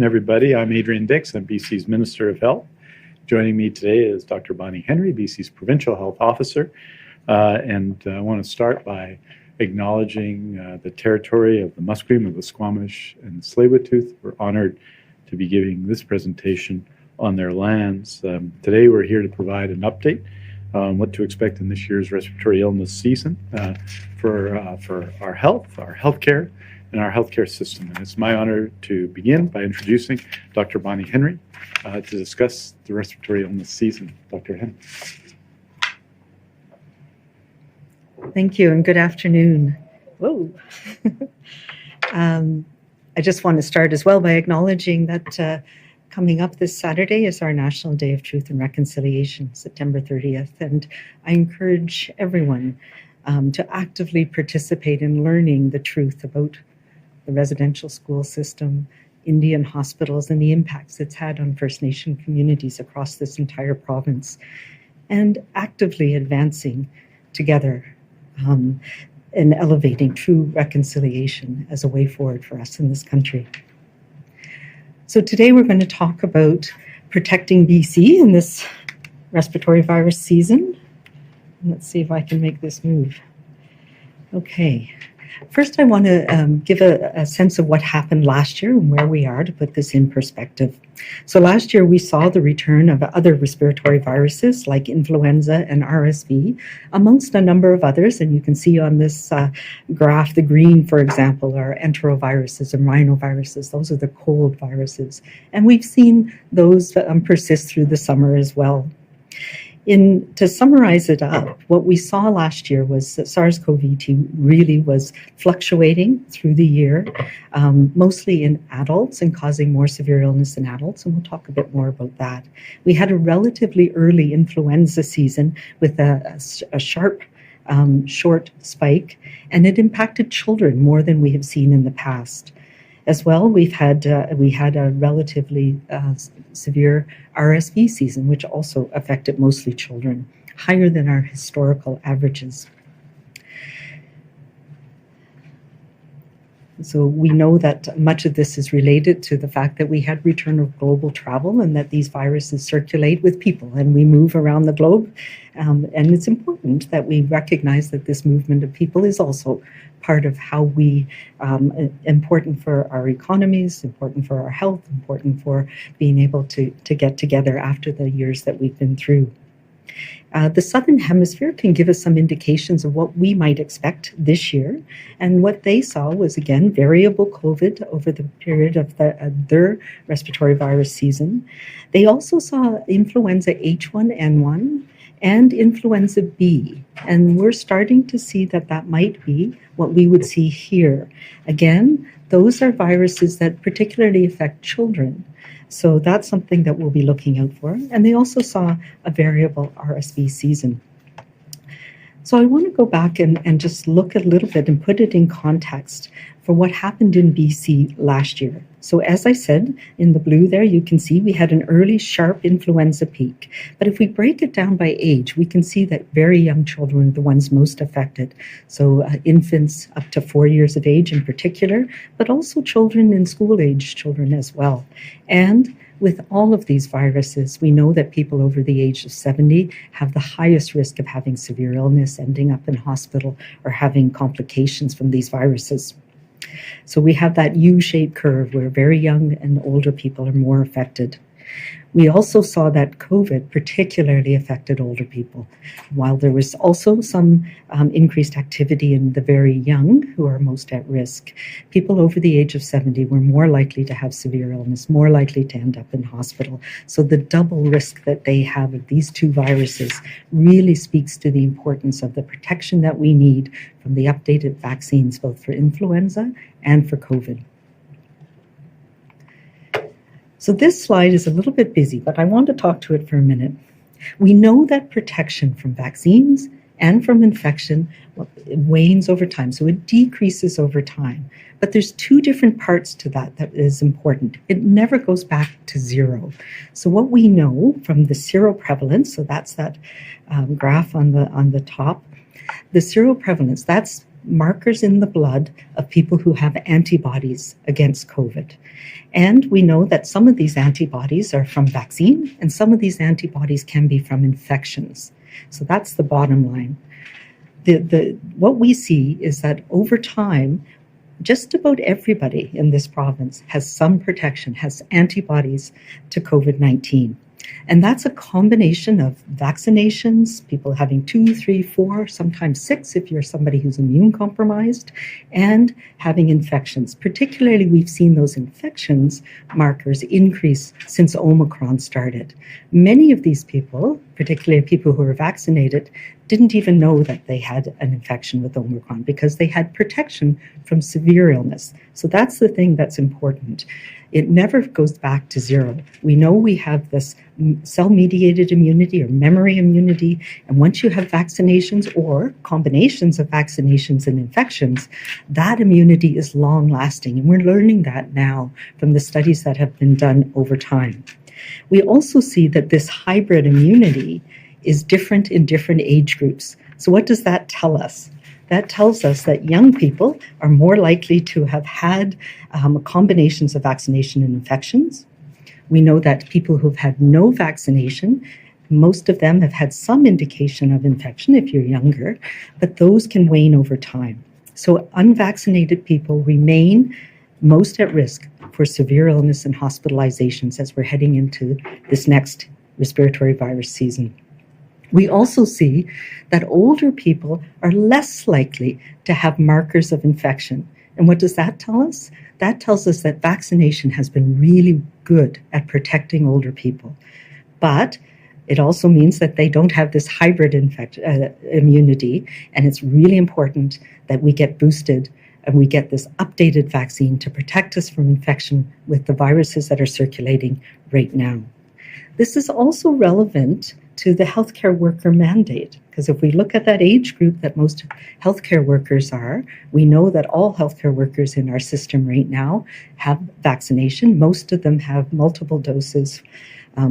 Everybody, I'm Adrian Dix. I'm BC's Minister of Health. Joining me today is Dr. Bonnie Henry, BC's Provincial Health Officer. I want to start by acknowledging the territory of the Musqueam, of the Squamish, and the Tsleil-Waututh. We're honored to be giving this presentation on their lands. Today we're here to provide an update on what to expect in this year's respiratory illness season for our healthcare, and our healthcare system. And it's my honor to begin by introducing Dr. Bonnie Henry to discuss the respiratory illness season. Dr. Henry. Thank you and good afternoon. Whoa. I just want to start as well by acknowledging that coming up this Saturday is our National Day of Truth and Reconciliation, September 30th. And I encourage everyone to actively participate in learning the truth about the residential school system, Indian hospitals, and the impacts it's had on First Nation communities across this entire province, and actively advancing together and elevating true reconciliation as a way forward for us in this country. So today we're going to talk about protecting BC in this respiratory virus season. Let's see if I can make this move. Okay. First, I want to give a sense of what happened last year and where we are to put this in perspective. So last year, we saw the return of other respiratory viruses like influenza and RSV, amongst a number of others. And you can see on this graph, the green, for example, are enteroviruses and rhinoviruses. Those are the cold viruses. And we've seen those persist through the summer as well. To summarize it up, what we saw last year was that SARS-CoV-2 really was fluctuating through the year, mostly in adults and causing more severe illness in adults, and we'll talk a bit more about that. We had a relatively early influenza season with a sharp, short spike, and it impacted children more than we have seen in the past. As well, we had a relatively severe RSV season, which also affected mostly children, higher than our historical averages. So we know that much of this is related to the fact that we had return of global travel and that these viruses circulate with people and we move around the globe. And it's important that we recognize that this movement of people is also part of how we, important for our economies, important for our health, important for being able to get together after the years that we've been through. The Southern Hemisphere can give us some indications of what we might expect this year. And what they saw was, again, variable COVID over the period of their respiratory virus season. They also saw influenza H1N1 and influenza B. And we're starting to see that might be what we would see here. Again, those are viruses that particularly affect children. So that's something that we'll be looking out for. And they also saw a variable RSV season. So I want to go back and just look a little bit and put it in context for what happened in BC last year. So as I said, in the blue there, you can see we had an early sharp influenza peak. But if we break it down by age, we can see that very young children are the ones most affected. So infants up to 4 years of age in particular, but also children in school-age children as well. And with all of these viruses, we know that people over the age of 70 have the highest risk of having severe illness, ending up in hospital, or having complications from these viruses. So we have that U-shaped curve where very young and older people are more affected. We also saw that COVID particularly affected older people, while there was also some increased activity in the very young who are most at risk. People over the age of 70 were more likely to have severe illness, more likely to end up in hospital. So the double risk that they have of these two viruses really speaks to the importance of the protection that we need from the updated vaccines, both for influenza and for COVID. So this slide is a little bit busy, but I want to talk to it for a minute. We know that protection from vaccines and from infection wanes over time, so it decreases over time. But there's two different parts to that is important. It never goes back to zero. So what we know from the seroprevalence, so that's that graph on the top, the seroprevalence, that's markers in the blood of people who have antibodies against COVID. And we know that some of these antibodies are from vaccine, and some of these antibodies can be from infections. So that's the bottom line. What we see is that over time, just about everybody in this province has some protection, has antibodies to COVID-19. And that's a combination of vaccinations, people having 2, 3, 4, sometimes 6 if you're somebody who's immune compromised, and having infections. Particularly, we've seen those infections markers increase since Omicron started. Many of these people, particularly people who are vaccinated, didn't even know that they had an infection with Omicron because they had protection from severe illness. So that's the thing that's important. It never goes back to zero. We know we have this cell-mediated immunity or memory immunity, and once you have vaccinations or combinations of vaccinations and infections, that immunity is long-lasting, and we're learning that now from the studies that have been done over time. We also see that this hybrid immunity is different in different age groups. So what does that tell us? That tells us that young people are more likely to have had combinations of vaccination and infections. We know that people who've had no vaccination, most of them have had some indication of infection if you're younger, but those can wane over time. So unvaccinated people remain most at risk for severe illness and hospitalizations as we're heading into this next respiratory virus season. We also see that older people are less likely to have markers of infection. And what does that tell us? That tells us that vaccination has been really good at protecting older people. But it also means that they don't have this hybrid immunity, and it's really important that we get boosted and we get this updated vaccine to protect us from infection with the viruses that are circulating right now. This is also relevant to the healthcare worker mandate, because if we look at that age group that most healthcare workers are, we know that all healthcare workers in our system right now have vaccination. Most of them have multiple doses, at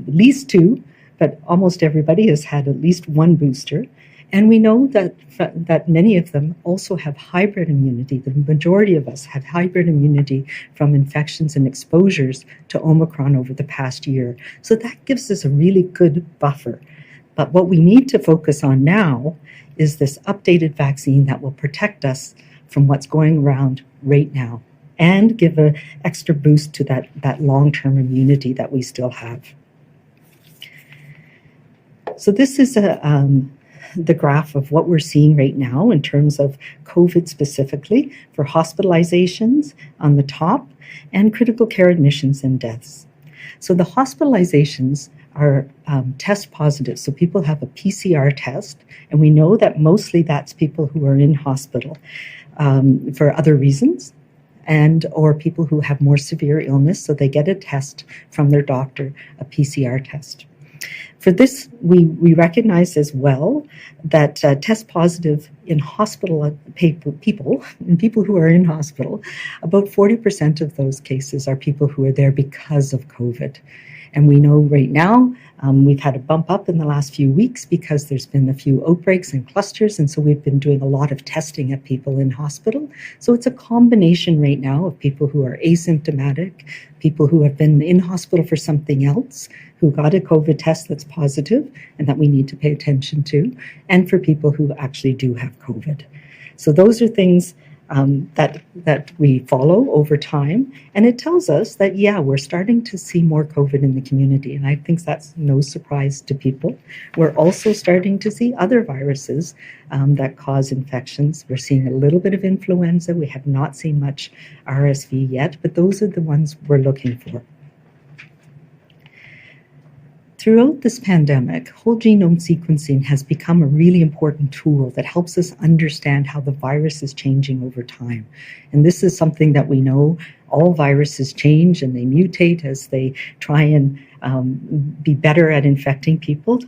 least 2, but almost everybody has had at least 1 booster. And we know that many of them also have hybrid immunity. The majority of us have hybrid immunity from infections and exposures to Omicron over the past year. So that gives us a really good buffer. But what we need to focus on now is this updated vaccine that will protect us from what's going around right now and give an extra boost to that long-term immunity that we still have. So this is the graph of what we're seeing right now in terms of COVID specifically for hospitalizations on the top and critical care admissions and deaths. So the hospitalizations are test positive. So people have a PCR test, and we know that mostly that's people who are in hospital for other reasons, and or people who have more severe illness, so they get a test from their doctor, a PCR test. For this, we recognize as well that test positive in hospital people who are in hospital, about 40% of those cases are people who are there because of COVID. And we know right now we've had a bump up in the last few weeks because there's been a few outbreaks and clusters, and so we've been doing a lot of testing at people in hospital. So it's a combination right now of people who are asymptomatic, people who have been in hospital for something else, who got a COVID test that's positive and that we need to pay attention to, and for people who actually do have COVID. So those are things that we follow over time, and it tells us that, yeah, we're starting to see more COVID in the community, and I think that's no surprise to people. We're also starting to see other viruses that cause infections. We're seeing a little bit of influenza. We have not seen much RSV yet, but those are the ones we're looking for. Throughout this pandemic, whole genome sequencing has become a really important tool that helps us understand how the virus is changing over time. And this is something that we know all viruses change and they mutate as they try and be better at infecting people.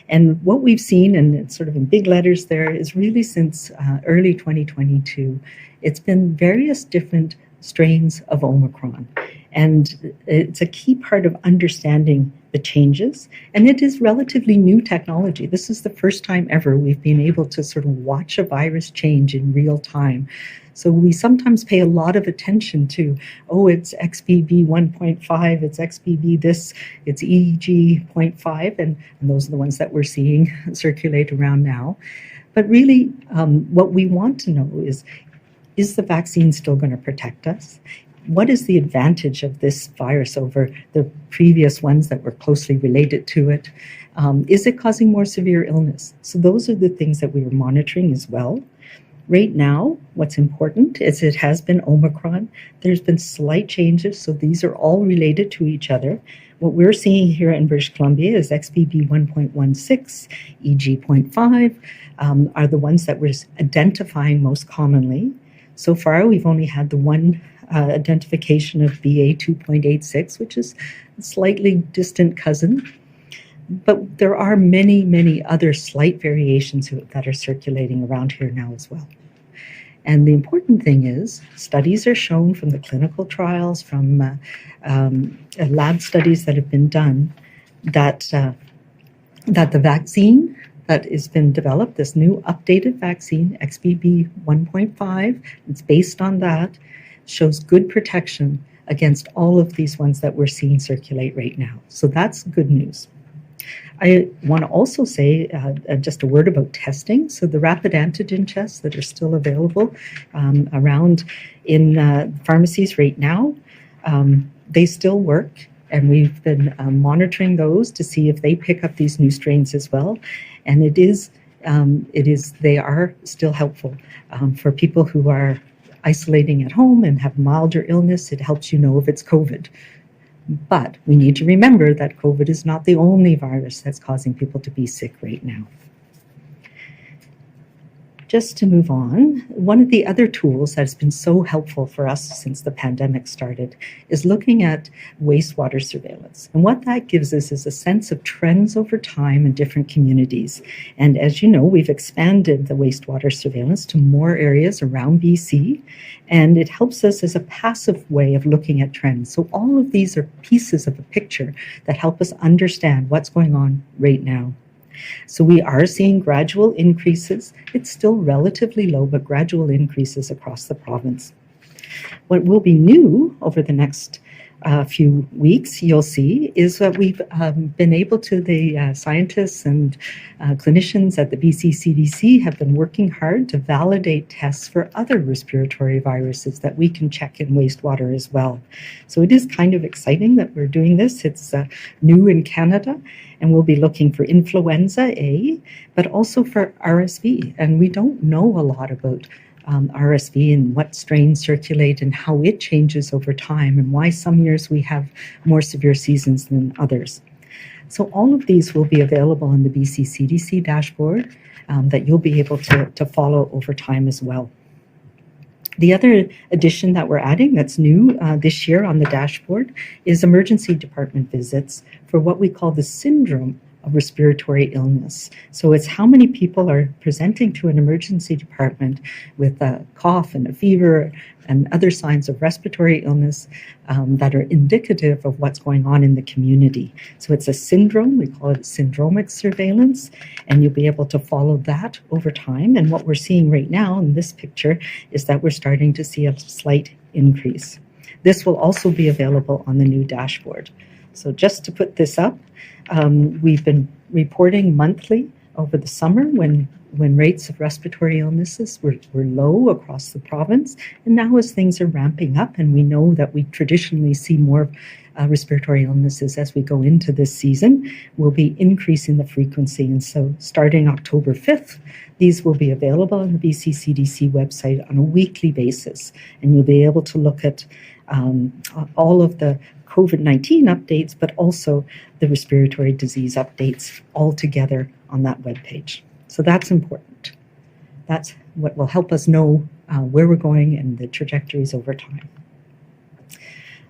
And what we've seen, and sort of in big letters there, is really since early 2022, it's been various different strains of Omicron. And it's a key part of understanding the changes, and it is relatively new technology. This is the first time ever we've been able to sort of watch a virus change in real time. So we sometimes pay a lot of attention to, oh, it's XBB 1.5, it's XBB this, it's EG 0.5, and those are the ones that we're seeing circulate around now. But really, what we want to know is the vaccine still going to protect us? What is the advantage of this virus over the previous ones that were closely related to it? Is it causing more severe illness? So those are the things that we are monitoring as well. Right now, what's important is it has been Omicron. There's been slight changes, so these are all related to each other. What we're seeing here in British Columbia is XBB 1.16, EG 0.5 are the ones that we're identifying most commonly. So far, we've only had the one identification of BA 2.86, which is a slightly distant cousin. But there are many, many other slight variations that are circulating around here now as well. And the important thing is, studies are shown from the clinical trials, from lab studies that have been done, that the vaccine that has been developed, this new updated vaccine, XBB 1.5, it's based on that, shows good protection against all of these ones that we're seeing circulate right now. So that's good news. I want to also say just a word about testing. So the rapid antigen tests that are still available around in pharmacies right now, they still work. And we've been monitoring those to see if they pick up these new strains as well. And they are still helpful for people who are isolating at home and have milder illness. It helps you know if it's COVID. But we need to remember that COVID is not the only virus that's causing people to be sick right now. Just to move on, one of the other tools that's been so helpful for us since the pandemic started is looking at wastewater surveillance. And what that gives us is a sense of trends over time in different communities. And as you know, we've expanded the wastewater surveillance to more areas around BC, and it helps us as a passive way of looking at trends. So all of these are pieces of a picture that help us understand what's going on right now. So we are seeing gradual increases. It's still relatively low, but gradual increases across the province. What will be new over the next few weeks, you'll see, is that we've been able to, the scientists and clinicians at the BC CDC have been working hard to validate tests for other respiratory viruses that we can check in wastewater as well. So it is kind of exciting that we're doing this. It's new in Canada, and we'll be looking for influenza A, but also for RSV. And we don't know a lot about RSV and what strains circulate and how it changes over time and why some years we have more severe seasons than others. So all of these will be available in the BC CDC dashboard that you'll be able to follow over time as well. The other addition that we're adding that's new this year on the dashboard is emergency department visits for what we call the syndrome of respiratory illness. So it's how many people are presenting to an emergency department with a cough and a fever and other signs of respiratory illness that are indicative of what's going on in the community. So it's a syndrome, we call it syndromic surveillance, and you'll be able to follow that over time. And what we're seeing right now in this picture is that we're starting to see a slight increase. This will also be available on the new dashboard. So just to put this up, we've been reporting monthly over the summer when rates of respiratory illnesses were low across the province. And now as things are ramping up, and we know that we traditionally see more respiratory illnesses as we go into this season, we'll be increasing the frequency. And so starting October 5th, these will be available on the BC CDC website on a weekly basis. And you'll be able to look at all of the COVID-19 updates, but also the respiratory disease updates all together on that webpage. So that's important. That's what will help us know where we're going and the trajectories over time.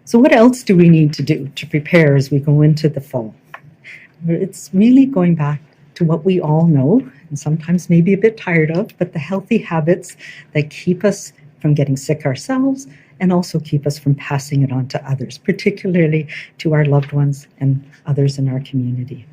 So what else do we need to do to prepare as we go into the fall? It's really going back to what we all know, and sometimes maybe a bit tired of, but the healthy habits that keep us from getting sick ourselves and also keep us from passing it on to others, particularly to our loved ones and others in our community.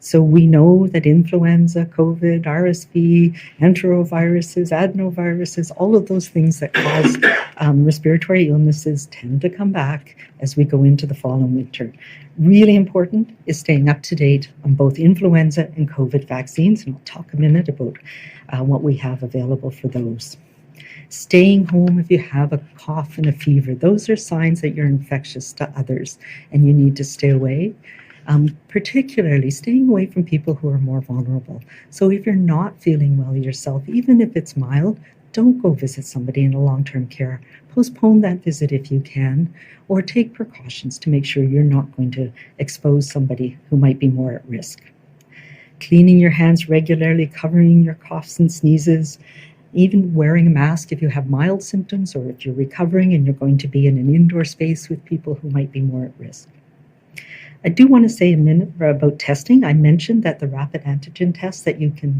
So we know that influenza, COVID, RSV, enteroviruses, adenoviruses, all of those things that cause respiratory illnesses tend to come back as we go into the fall and winter. Really important is staying up to date on both influenza and COVID vaccines, and I'll talk a minute about what we have available for those. Staying home if you have a cough and a fever, those are signs that you're infectious to others and you need to stay away. Particularly staying away from people who are more vulnerable. So if you're not feeling well yourself, even if it's mild, don't go visit somebody in a long-term care. Postpone that visit if you can, or take precautions to make sure you're not going to expose somebody who might be more at risk. Cleaning your hands regularly, covering your coughs and sneezes, even wearing a mask if you have mild symptoms or if you're recovering and you're going to be in an indoor space with people who might be more at risk. I do want to say a minute about testing. I mentioned that the rapid antigen tests that you can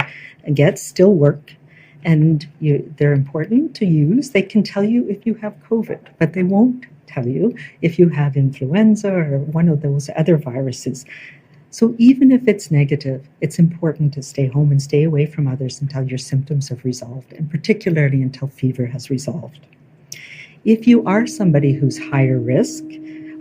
get still work, and they're important to use. They can tell you if you have COVID, but they won't tell you if you have influenza or one of those other viruses. So even if it's negative, it's important to stay home and stay away from others until your symptoms have resolved, and particularly until fever has resolved. If you are somebody who's higher risk,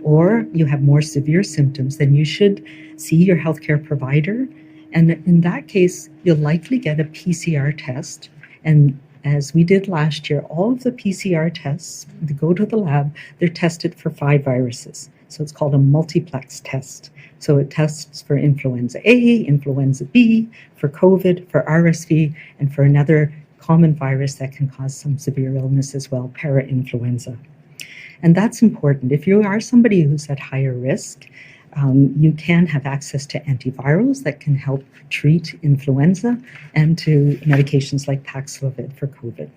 or you have more severe symptoms, then you should see your healthcare provider. And in that case, you'll likely get a PCR test. And as we did last year, all of the PCR tests, they go to the lab, they're tested for 5 viruses. So it's called a multiplex test. So it tests for influenza A, influenza B, for COVID, for RSV, and for another common virus that can cause some severe illness as well, parainfluenza. And that's important. If you are somebody who's at higher risk, you can have access to antivirals that can help treat influenza and to medications like Paxlovid for COVID.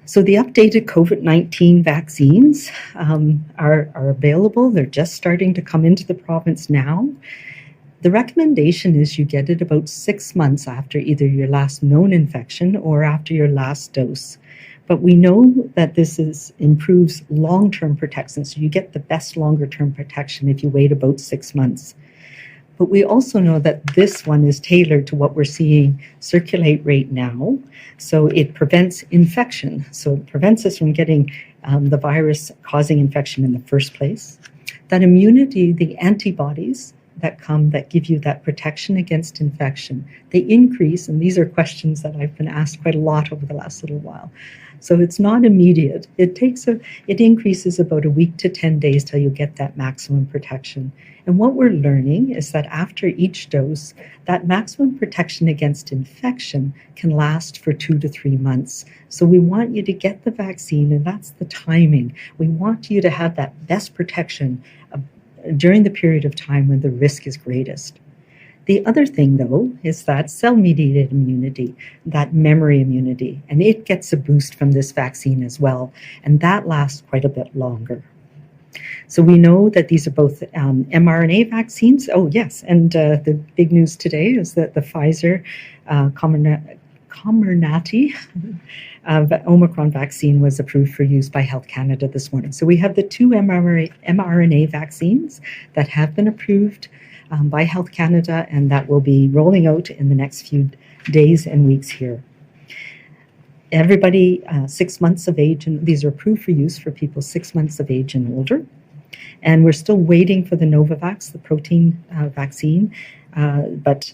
So the updated COVID-19 vaccines are available. They're just starting to come into the province now. The recommendation is you get it about 6 months after either your last known infection or after your last dose. But we know that this improves long-term protection, so you get the best longer-term protection if you wait about 6 months. But we also know that this one is tailored to what we're seeing circulate right now, so it prevents infection. So it prevents us from getting the virus causing infection in the first place. That immunity, the antibodies that give you that protection against infection, they increase, and these are questions that I've been asked quite a lot over the last little while. So it's not immediate. It increases about a week to 10 days till you get that maximum protection. And what we're learning is that after each dose, that maximum protection against infection can last for 2 to 3 months. So we want you to get the vaccine, and that's the timing. We want you to have that best protection during the period of time when the risk is greatest. The other thing, though, is that cell-mediated immunity, that memory immunity, and it gets a boost from this vaccine as well, and that lasts quite a bit longer. So we know that these are both mRNA vaccines. Oh, yes, and the big news today is that the Pfizer Comirnaty Omicron vaccine was approved for use by Health Canada this morning. So we have the 2 mRNA vaccines that have been approved by Health Canada, and that will be rolling out in the next few days and weeks here. Everybody 6 months of age, and these are approved for use for people 6 months of age and older. And we're still waiting for the Novavax, the protein vaccine, but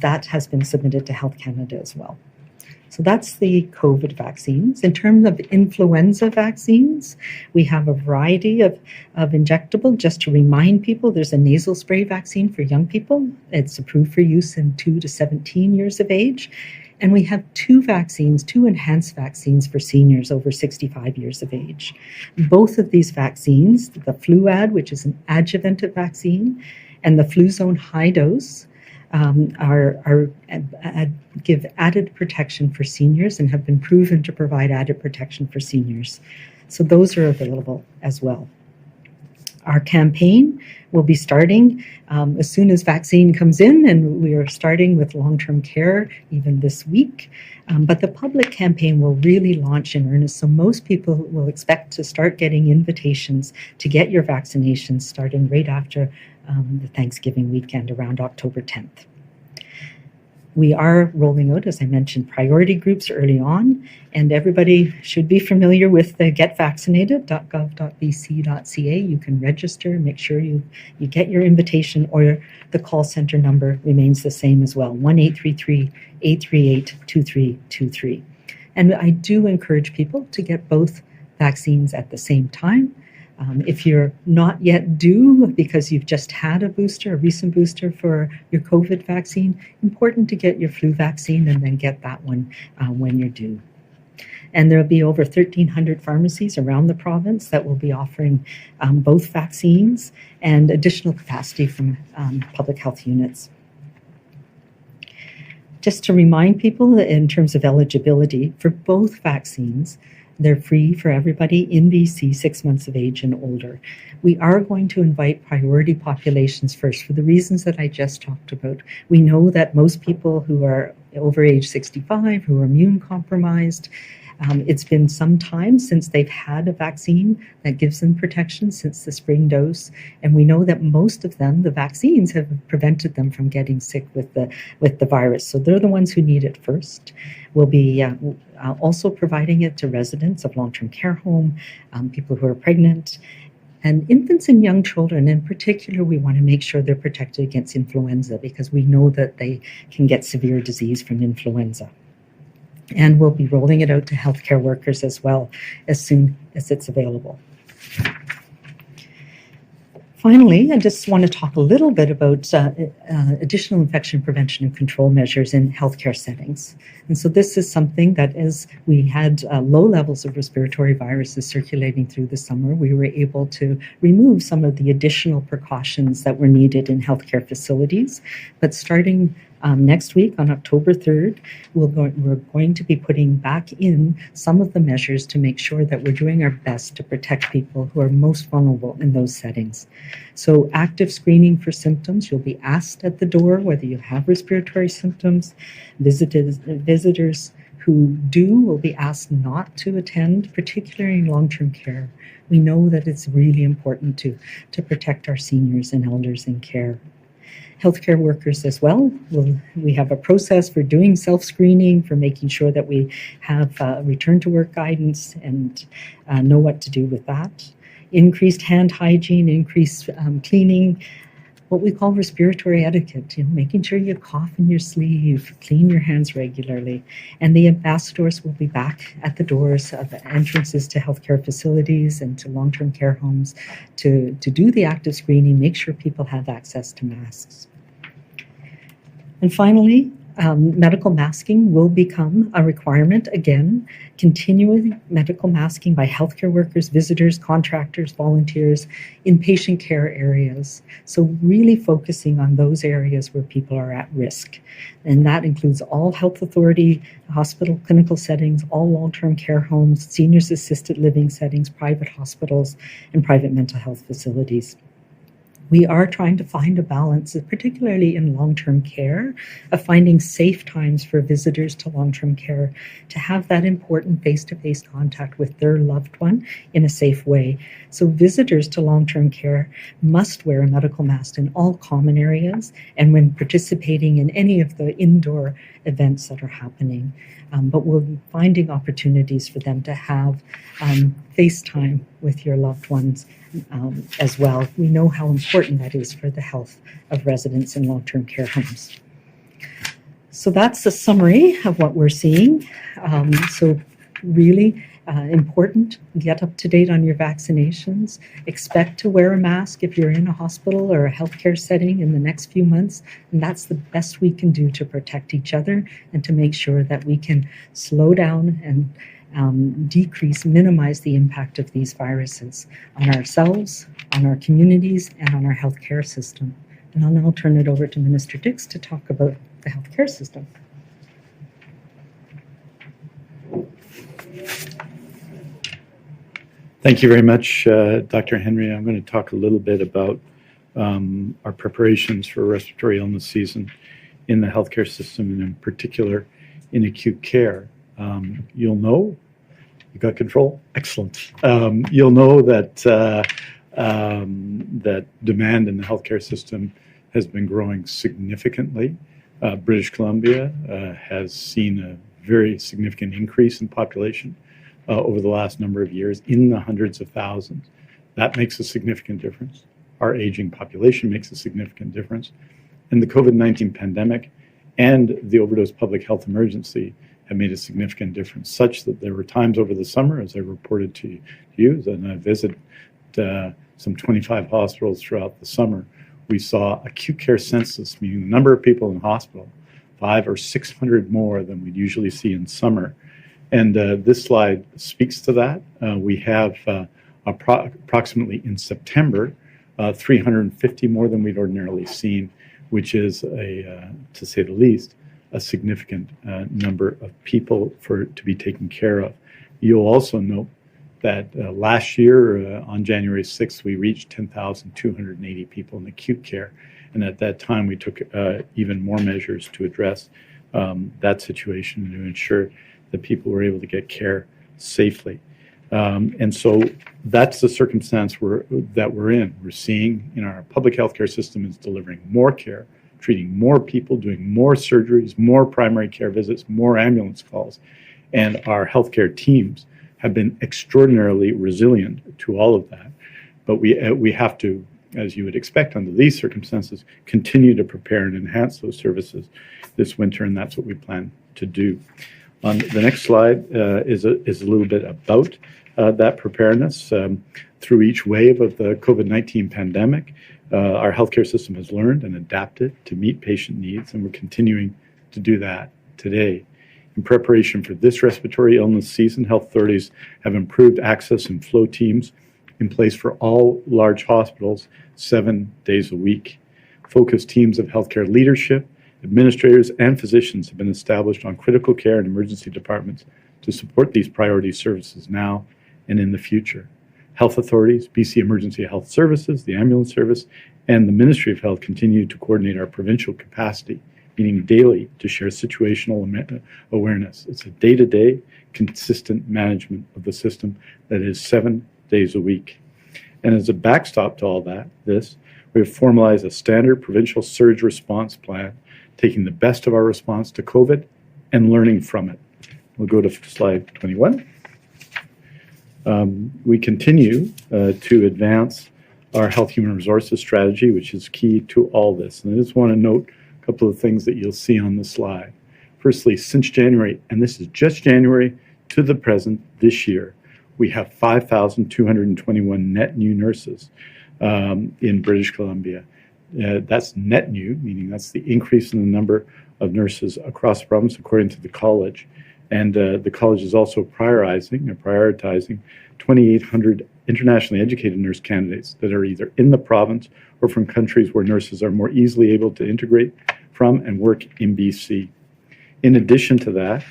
that has been submitted to Health Canada as well. So that's the COVID vaccines. In terms of influenza vaccines, we have a variety of injectable. Just to remind people, there's a nasal spray vaccine for young people. It's approved for use in 2 to 17 years of age. And we have 2 vaccines, 2 enhanced vaccines for seniors over 65 years of age. Both of these vaccines, the Fluad, which is an adjuvanted vaccine, and the Fluzone high dose, give added protection for seniors and have been proven to provide added protection for seniors. So those are available as well. Our campaign will be starting as soon as vaccine comes in, and we are starting with long-term care even this week. But the public campaign will really launch in earnest, so most people will expect to start getting invitations to get your vaccinations starting right after the Thanksgiving weekend around October 10th. We are rolling out, as I mentioned, priority groups early on, and everybody should be familiar with the getvaccinated.gov.bc.ca. You can register, make sure you get your invitation, or the call center number remains the same as well, 1-833-838-2323. And I do encourage people to get both vaccines at the same time. If you're not yet due because you've just had a recent booster for your COVID vaccine, important to get your flu vaccine and then get that one when you're due. And there will be over 1,300 pharmacies around the province that will be offering both vaccines and additional capacity from public health units. Just to remind people that in terms of eligibility for both vaccines, they're free for everybody in BC 6 months of age and older. We are going to invite priority populations first for the reasons that I just talked about. We know that most people who are over age 65, who are immune compromised, it's been some time since they've had a vaccine that gives them protection since the spring dose. And we know that most of them, the vaccines have prevented them from getting sick with the virus. So they're the ones who need it first. We'll be also providing it to residents of long-term care home, people who are pregnant, and infants and young children in particular. We want to make sure they're protected against influenza because we know that they can get severe disease from influenza. And we'll be rolling it out to healthcare workers as well as soon as it's available. Finally, I just want to talk a little bit about additional infection prevention and control measures in healthcare settings. And so this is something that as we had low levels of respiratory viruses circulating through the summer, we were able to remove some of the additional precautions that were needed in healthcare facilities. But starting next week on October 3rd, we're going to be putting back in some of the measures to make sure that we're doing our best to protect people who are most vulnerable in those settings. So active screening for symptoms, you'll be asked at the door whether you have respiratory symptoms. Visitors who do will be asked not to attend, particularly in long-term care. We know that it's really important to protect our seniors and elders in care. Healthcare workers as well. We have a process for doing self-screening, for making sure that we have return to work guidance and know what to do with that. Increased hand hygiene, increased cleaning, what we call respiratory etiquette, making sure you cough in your sleeve, clean your hands regularly. And the ambassadors will be back at the doors of the entrances to healthcare facilities and to long-term care homes to do the active screening, make sure people have access to masks. And finally, medical masking will become a requirement again, continuing medical masking by healthcare workers, visitors, contractors, volunteers in patient care areas. So really focusing on those areas where people are at risk. And that includes all health authority, hospital, clinical settings, all long-term care homes, seniors assisted living settings, private hospitals, and private mental health facilities. We are trying to find a balance, particularly in long-term care, of finding safe times for visitors to long-term care to have that important face-to-face contact with their loved one in a safe way. So visitors to long-term care must wear a medical mask in all common areas and when participating in any of the indoor events that are happening. But we're finding opportunities for them to have FaceTime with your loved ones as well. We know how important that is for the health of residents in long-term care homes. So that's a summary of what we're seeing. So really important, get up to date on your vaccinations. Expect to wear a mask if you're in a hospital or a healthcare setting in the next few months. And that's the best we can do to protect each other and to make sure that we can slow down and minimize the impact of these viruses on ourselves, on our communities, and on our healthcare system. And I'll now turn it over to Minister Dix to talk about the healthcare system. Thank you very much, Dr. Henry. I'm going to talk a little bit about our preparations for respiratory illness season in the healthcare system, and in particular in acute care. You'll know, you got control? Excellent. You'll know that that demand in the healthcare system has been growing significantly. British Columbia has seen a very significant increase in population over the last number of years, in the hundreds of thousands. That makes a significant difference. Our aging population makes a significant difference. And the COVID-19 pandemic and the overdose public health emergency have made a significant difference, such that there were times over the summer, as I reported to you, and I visited some 25 hospitals throughout the summer, we saw acute care census, meaning the number of people in hospital, 500 or 600 more than we'd usually see in summer. And this slide speaks to that. We have approximately in September, 350 more than we'd ordinarily seen, which is, to say the least, a significant number of people to be taken care of. You'll also note that last year, on January 6th, we reached 10,280 people in acute care. And at that time, we took even more measures to address that situation and to ensure that people were able to get care safely. And so that's the circumstance that we're in. We're seeing in our public healthcare system is delivering more care, treating more people, doing more surgeries, more primary care visits, more ambulance calls. And our healthcare teams have been extraordinarily resilient to all of that. But we have to, as you would expect under these circumstances, continue to prepare and enhance those services this winter, and that's what we plan to do. On the next slide is a little bit about that preparedness. Through each wave of the COVID-19 pandemic, our healthcare system has learned and adapted to meet patient needs, and we're continuing to do that today. In preparation for this respiratory illness season, health authorities have improved access and flow teams in place for all large hospitals 7 days a week. Focused teams of healthcare leadership, administrators, and physicians have been established on critical care and emergency departments to support these priority services now and in the future. Health authorities, BC Emergency Health Services, the Ambulance Service, and the Ministry of Health continue to coordinate our provincial capacity, meeting daily to share situational awareness. It's a day-to-day, consistent management of the system that is 7 days a week. And as a backstop to all this, we have formalized a standard provincial surge response plan, taking the best of our response to COVID and learning from it. We'll go to slide 21. We continue to advance our health human resources strategy, which is key to all this. And I just want to note a couple of things that you'll see on the slide. Firstly, since January, and this is just January to the present this year, we have 5,221 net new nurses in British Columbia. That's net new, meaning that's the increase in the number of nurses across the province according to the college. And the college is also prioritizing 2,800 internationally educated nurse candidates that are either in the province or from countries where nurses are more easily able to integrate from and work in BC. In addition to that,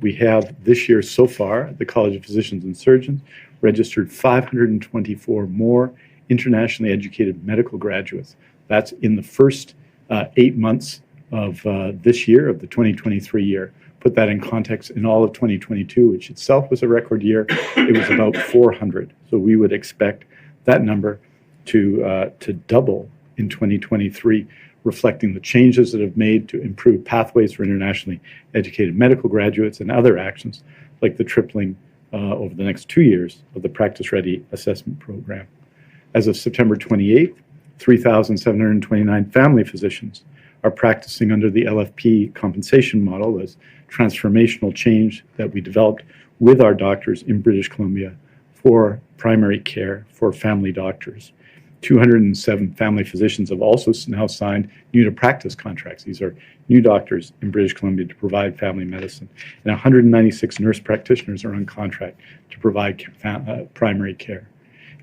we have this year so far, the College of Physicians and Surgeons registered 524 more internationally educated medical graduates. That's in the first 8 months of this year, of the 2023 year. Put that in context, in all of 2022, which itself was a record year, it was about 400. So we would expect that number to double in 2023, reflecting the changes that have made to improve pathways for internationally educated medical graduates and other actions like the tripling over the next 2 years of the Practice Ready Assessment Program. As of September 28th, 3,729 family physicians are practicing under the LFP compensation model, as transformational change that we developed with our doctors in British Columbia for primary care for family doctors. 207 family physicians have also now signed new to practice contracts. These are new doctors in British Columbia to provide family medicine. And 196 nurse practitioners are on contract to provide primary care.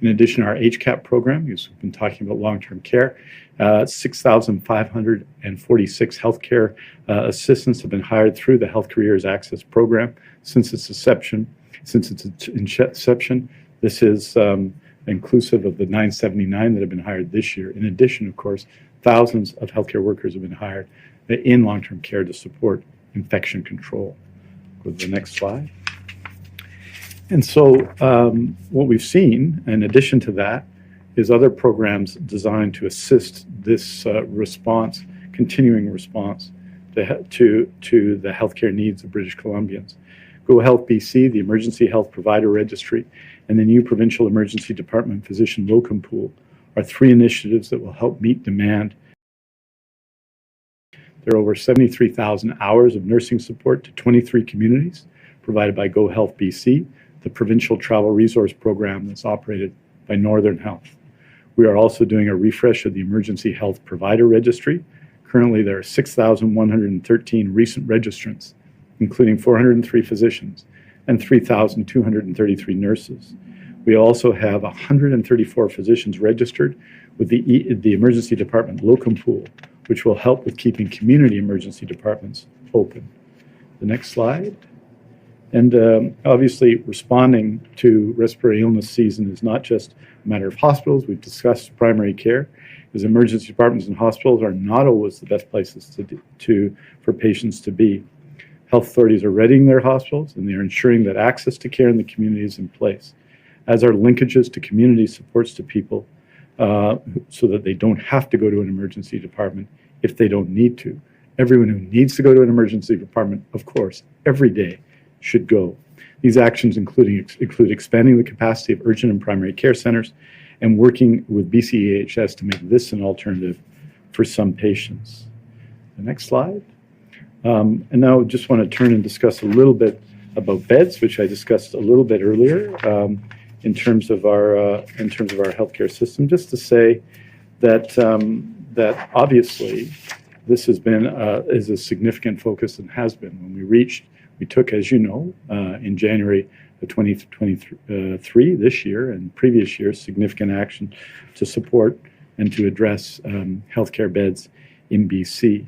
In addition, our HCAP program, because we've been talking about long-term care, 6,546 healthcare assistants have been hired through the Health Careers Access Program since its inception This is inclusive of the 979 that have been hired this year. In addition, of course, thousands of healthcare workers have been hired in long-term care to support infection control. Go to the next slide. And so what we've seen, in addition to that, is other programs designed to assist this response, continuing response to the healthcare needs of British Columbians. Go Health BC, the Emergency Health Provider Registry, and the new Provincial Emergency Department Physician Locum Pool are three initiatives that will help meet demand. There are over 73,000 hours of nursing support to 23 communities provided by Go Health BC, the provincial travel resource program that's operated by Northern Health. We are also doing a refresh of the Emergency Health Provider Registry. Currently, there are 6,113 recent registrants, including 403 physicians and 3,233 nurses. We also have 134 physicians registered with the Emergency Department Locum Pool, which will help with keeping community emergency departments open. The next slide. And obviously, responding to respiratory illness season is not just a matter of hospitals. We've discussed primary care, as emergency departments and hospitals are not always the best places for patients to be. Health authorities are readying their hospitals, and they are ensuring that access to care in the community is in place, as are linkages to community supports to people so that they don't have to go to an emergency department if they don't need to. Everyone who needs to go to an emergency department, of course, every day, should go. These actions include expanding the capacity of urgent and primary care centers and working with BCEHS to make this an alternative for some patients. The next slide. And now I just want to turn and discuss a little bit about beds, which I discussed a little bit earlier in terms of our healthcare system. Just to say that that obviously this has been is a significant focus and has been. When we took, as you know, in January of 2023 this year and previous years, significant action to support and to address healthcare beds in BC.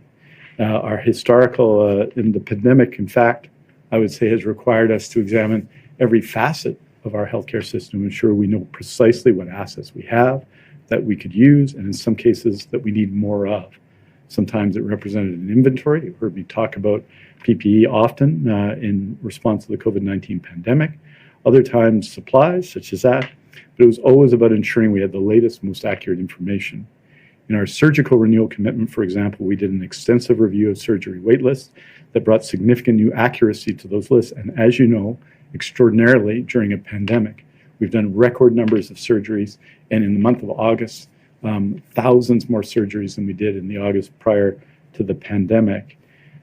Our historical in the pandemic, in fact, I would say has required us to examine every facet of our healthcare system to ensure we know precisely what assets we have that we could use, and in some cases that we need more of. Sometimes it represented an inventory. You've heard me talk about PPE often in response to the COVID-19 pandemic. Other times supplies, such as that, but it was always about ensuring we had the latest, most accurate information. In our surgical renewal commitment, for example, we did an extensive review of surgery wait lists that brought significant new accuracy to those lists. And as you know, extraordinarily during a pandemic, we've done record numbers of surgeries. And in the month of August, thousands more surgeries than we did in the August prior to the pandemic.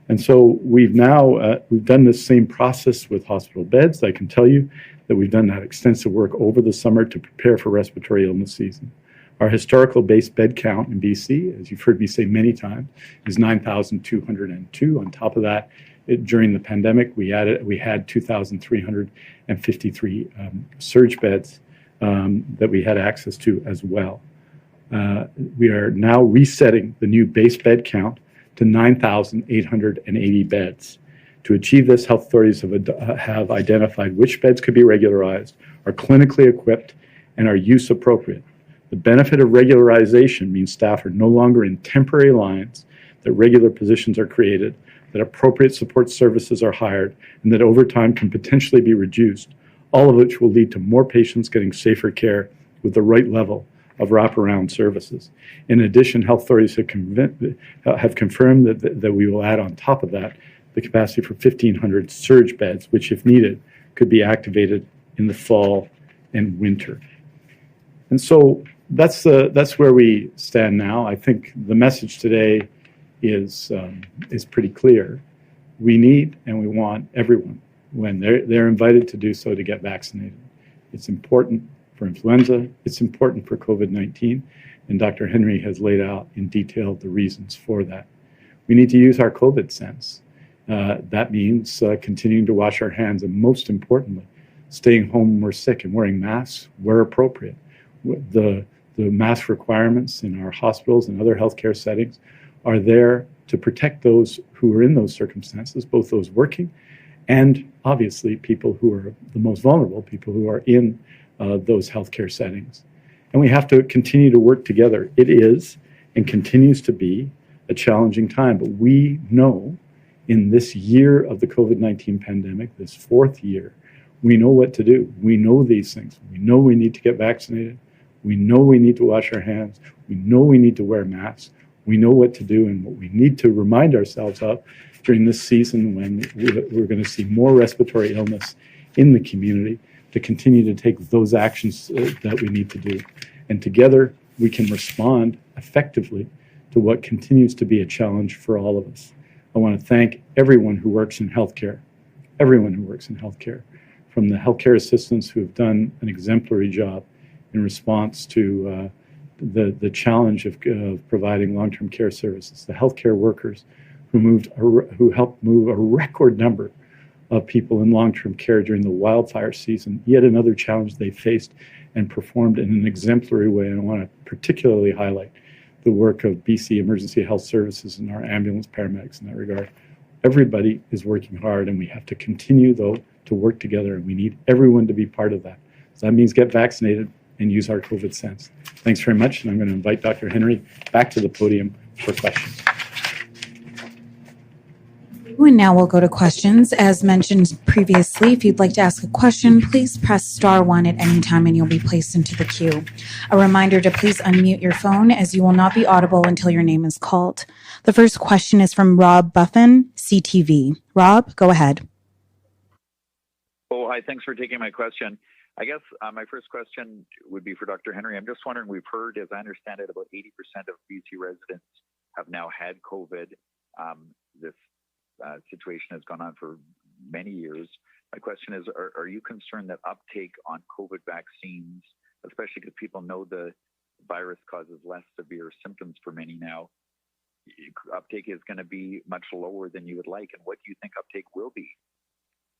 And so we've now, we've done this same process with hospital beds. I can tell you that we've done that extensive work over the summer to prepare for respiratory illness season. Our historical base bed count in BC, as you've heard me say many times, is 9,202. On top of that, during the pandemic, we had 2,353 surge beds that we had access to as well. We are now resetting the new base bed count to 9,880 beds. To achieve this, health authorities have identified which beds could be regularized, are clinically equipped, and are use appropriate. The benefit of regularization means staff are no longer in temporary lines, that regular positions are created, that appropriate support services are hired, and that overtime can potentially be reduced, all of which will lead to more patients getting safer care with the right level of wraparound services. In addition, health authorities have confirmed that we will add on top of that the capacity for 1,500 surge beds, which, if needed, could be activated in the fall and winter. And so that's where we stand now. I think the message today is pretty clear. We need and we want everyone, when they're invited to do so, to get vaccinated. It's important for influenza. It's important for COVID-19. And Dr. Henry has laid out in detail the reasons for that. We need to use our COVID sense. That means continuing to wash our hands, and most importantly, staying home when we're sick and wearing masks where appropriate. The mask requirements in our hospitals and other healthcare settings are there to protect those who are in those circumstances, both those working and obviously people who are the most vulnerable, people who are in those healthcare settings. And we have to continue to work together. It is and continues to be a challenging time, but we know in this year of the COVID-19 pandemic, this fourth year, we know what to do. We know these things. We know we need to get vaccinated. We know we need to wash our hands. We know we need to wear masks. We know what to do and what we need to remind ourselves of during this season when we're going to see more respiratory illness in the community, to continue to take those actions that we need to do. And together we can respond effectively to what continues to be a challenge for all of us. I want to thank everyone who works in healthcare, from the healthcare assistants who have done an exemplary job in response to the challenge of providing long-term care services, the healthcare workers who helped move a record number of people in long-term care during the wildfire season, yet another challenge they faced and performed in an exemplary way. And I want to particularly highlight the work of BC Emergency Health Services and our ambulance paramedics in that regard. Everybody is working hard, and we have to continue, though, to work together, and we need everyone to be part of that. So that means get vaccinated and use our COVID sense. Thanks very much, and I'm going to invite Dr. Henry back to the podium for questions. And now we'll go to questions. As mentioned previously, if you'd like to ask a question, please press *1 at any time and you'll be placed into the queue. A reminder to please unmute your phone as you will not be audible until your name is called. The first question is from Rob Buffin, CTV. Rob, go ahead. Oh, hi. Thanks for taking my question. I guess my first question would be for Dr. Henry. I'm just wondering, we've heard, as I understand it, about 80% of BC residents have now had COVID. This situation has gone on for many years. My question is, are you concerned that uptake on COVID vaccines, especially because people know the virus causes less severe symptoms for many now, uptake is going to be much lower than you would like? And what do you think uptake will be?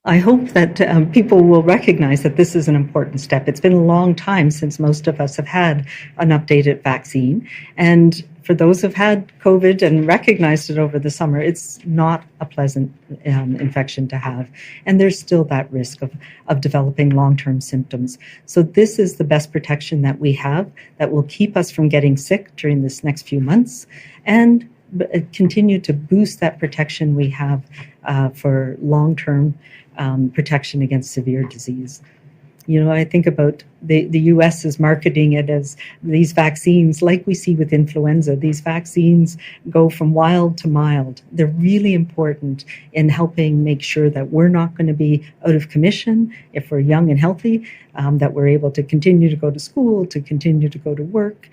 I hope that people will recognize that this is an important step. It's been a long time since most of us have had an updated vaccine. And for those who've had COVID and recognized it over the summer, it's not a pleasant infection to have. And there's still that risk of developing long-term symptoms. So this is the best protection that we have that will keep us from getting sick during this next few months and continue to boost that protection we have for long-term protection against severe disease. You know, I think about the U.S. is marketing it as these vaccines, like we see with influenza. These vaccines go from wild to mild. They're really important in helping make sure that we're not going to be out of commission if we're young and healthy, that we're able to continue to go to school, to continue to go to work,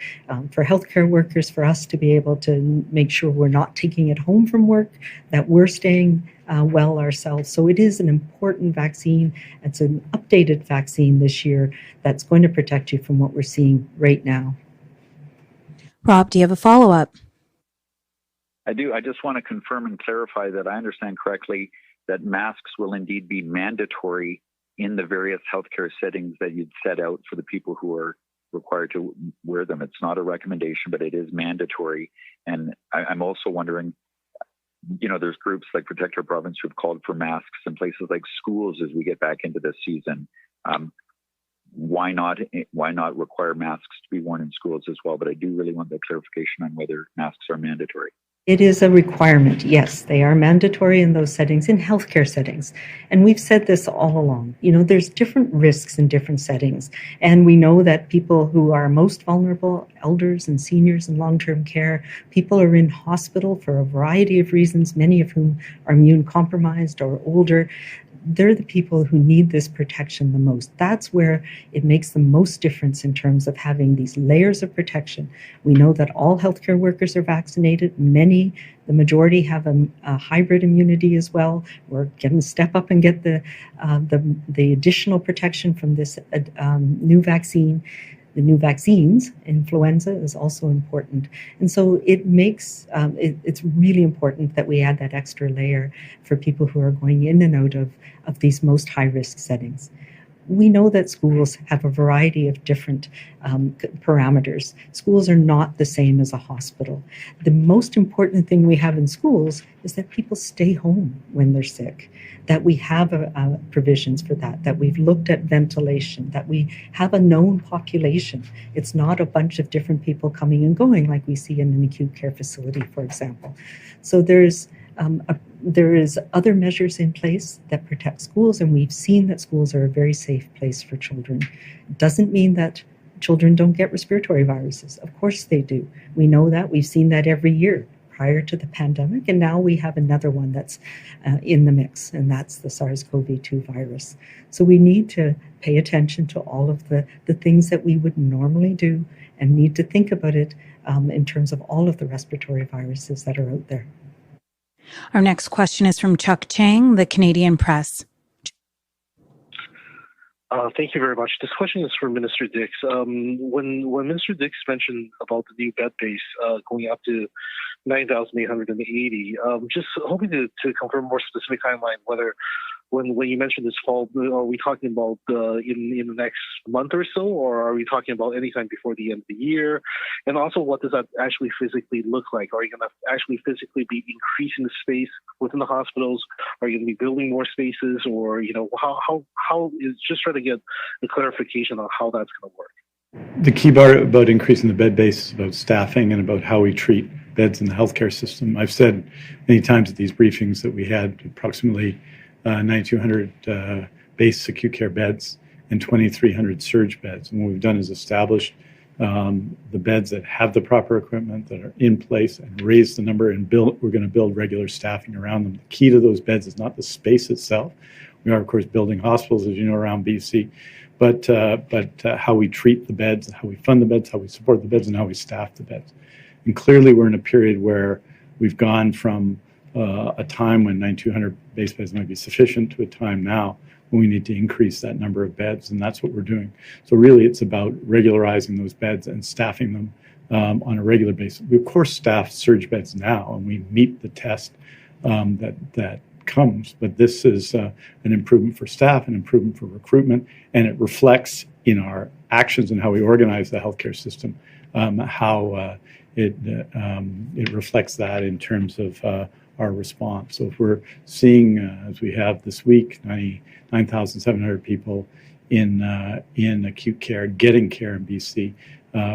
for healthcare workers, for us to be able to make sure we're not taking it home from work, that we're staying well ourselves. So it is an important vaccine. It's an updated vaccine this year that's going to protect you from what we're seeing right now. Rob, do you have a follow-up? I do. I just want to confirm and clarify that I understand correctly that masks will indeed be mandatory in the various healthcare settings that you'd set out for the people who are required to wear them. It's not a recommendation, but it is mandatory. And I'm also wondering, you know, there's groups like Protect Our Province who've called for masks in places like schools as we get back into this season. Why not require masks to be worn in schools as well? But I do really want that clarification on whether masks are mandatory. It is a requirement, yes. They are mandatory in those settings, in healthcare settings. And we've said this all along. You know, there's different risks in different settings. And we know that people who are most vulnerable, elders and seniors in long-term care, people are in hospital for a variety of reasons, many of whom are immune compromised or older. They're the people who need this protection the most. That's where it makes the most difference in terms of having these layers of protection. We know that all healthcare workers are vaccinated. The majority have a hybrid immunity as well. We're going to step up and get the additional protection from this new vaccine. The new vaccines, influenza, is also important. And so it makes, it's really important that we add that extra layer for people who are going in and out of these most high-risk settings. We know that schools have a variety of different parameters. Schools are not the same as a hospital. The most important thing we have in schools is that people stay home when they're sick, that we have provisions for that, that we've looked at ventilation, that we have a known population. It's not a bunch of different people coming and going like we see in an acute care facility, for example. So there is other measures in place that protect schools, and we've seen that schools are a very safe place for children. It doesn't mean that children don't get respiratory viruses. Of course they do. We know that. We've seen that every year prior to the pandemic, and now we have another one that's in the mix, and that's the SARS-CoV-2 virus. So we need to pay attention to all of the things that we would normally do and need to think about it in terms of all of the respiratory viruses that are out there. Our next question is from Chuck Chang, the Canadian Press. Thank you very much. This question is for Minister Dix. When Minister Dix mentioned about the new bed base going up to 9,880, just hoping to confirm more specific timeline, whether when you mentioned this fall, are we talking about in the next month or so, or are we talking about anytime before the end of the year? And also, what does that actually physically look like? Are you going to actually physically be increasing the space within the hospitals? Are you going to be building more spaces, or how is just trying to get the clarification on how that's going to work? The key part about increasing the bed base is about staffing and about how we treat beds in the healthcare system. I've said many times at these briefings that we had approximately 9,200 base acute care beds and 2,300 surge beds. And what we've done is established the beds that have the proper equipment, that are in place, and raise the number, and we're going to build regular staffing around them. The key to those beds is not the space itself. We are, of course, building hospitals, as you know, around BC, but how we treat the beds, how we fund the beds, how we support the beds, and how we staff the beds. And clearly we're in a period where we've gone from a time when 9,200 base beds might be sufficient to a time now when we need to increase that number of beds, and that's what we're doing. So really it's about regularizing those beds and staffing them on a regular basis. We, of course, staff surge beds now, and we meet the test that comes, but this is an improvement for staff, an improvement for recruitment, and it reflects in our actions and how we organize the healthcare system, how it reflects that in terms of our response. So if we're seeing, as we have this week, 99,700 people in acute care getting care in BC,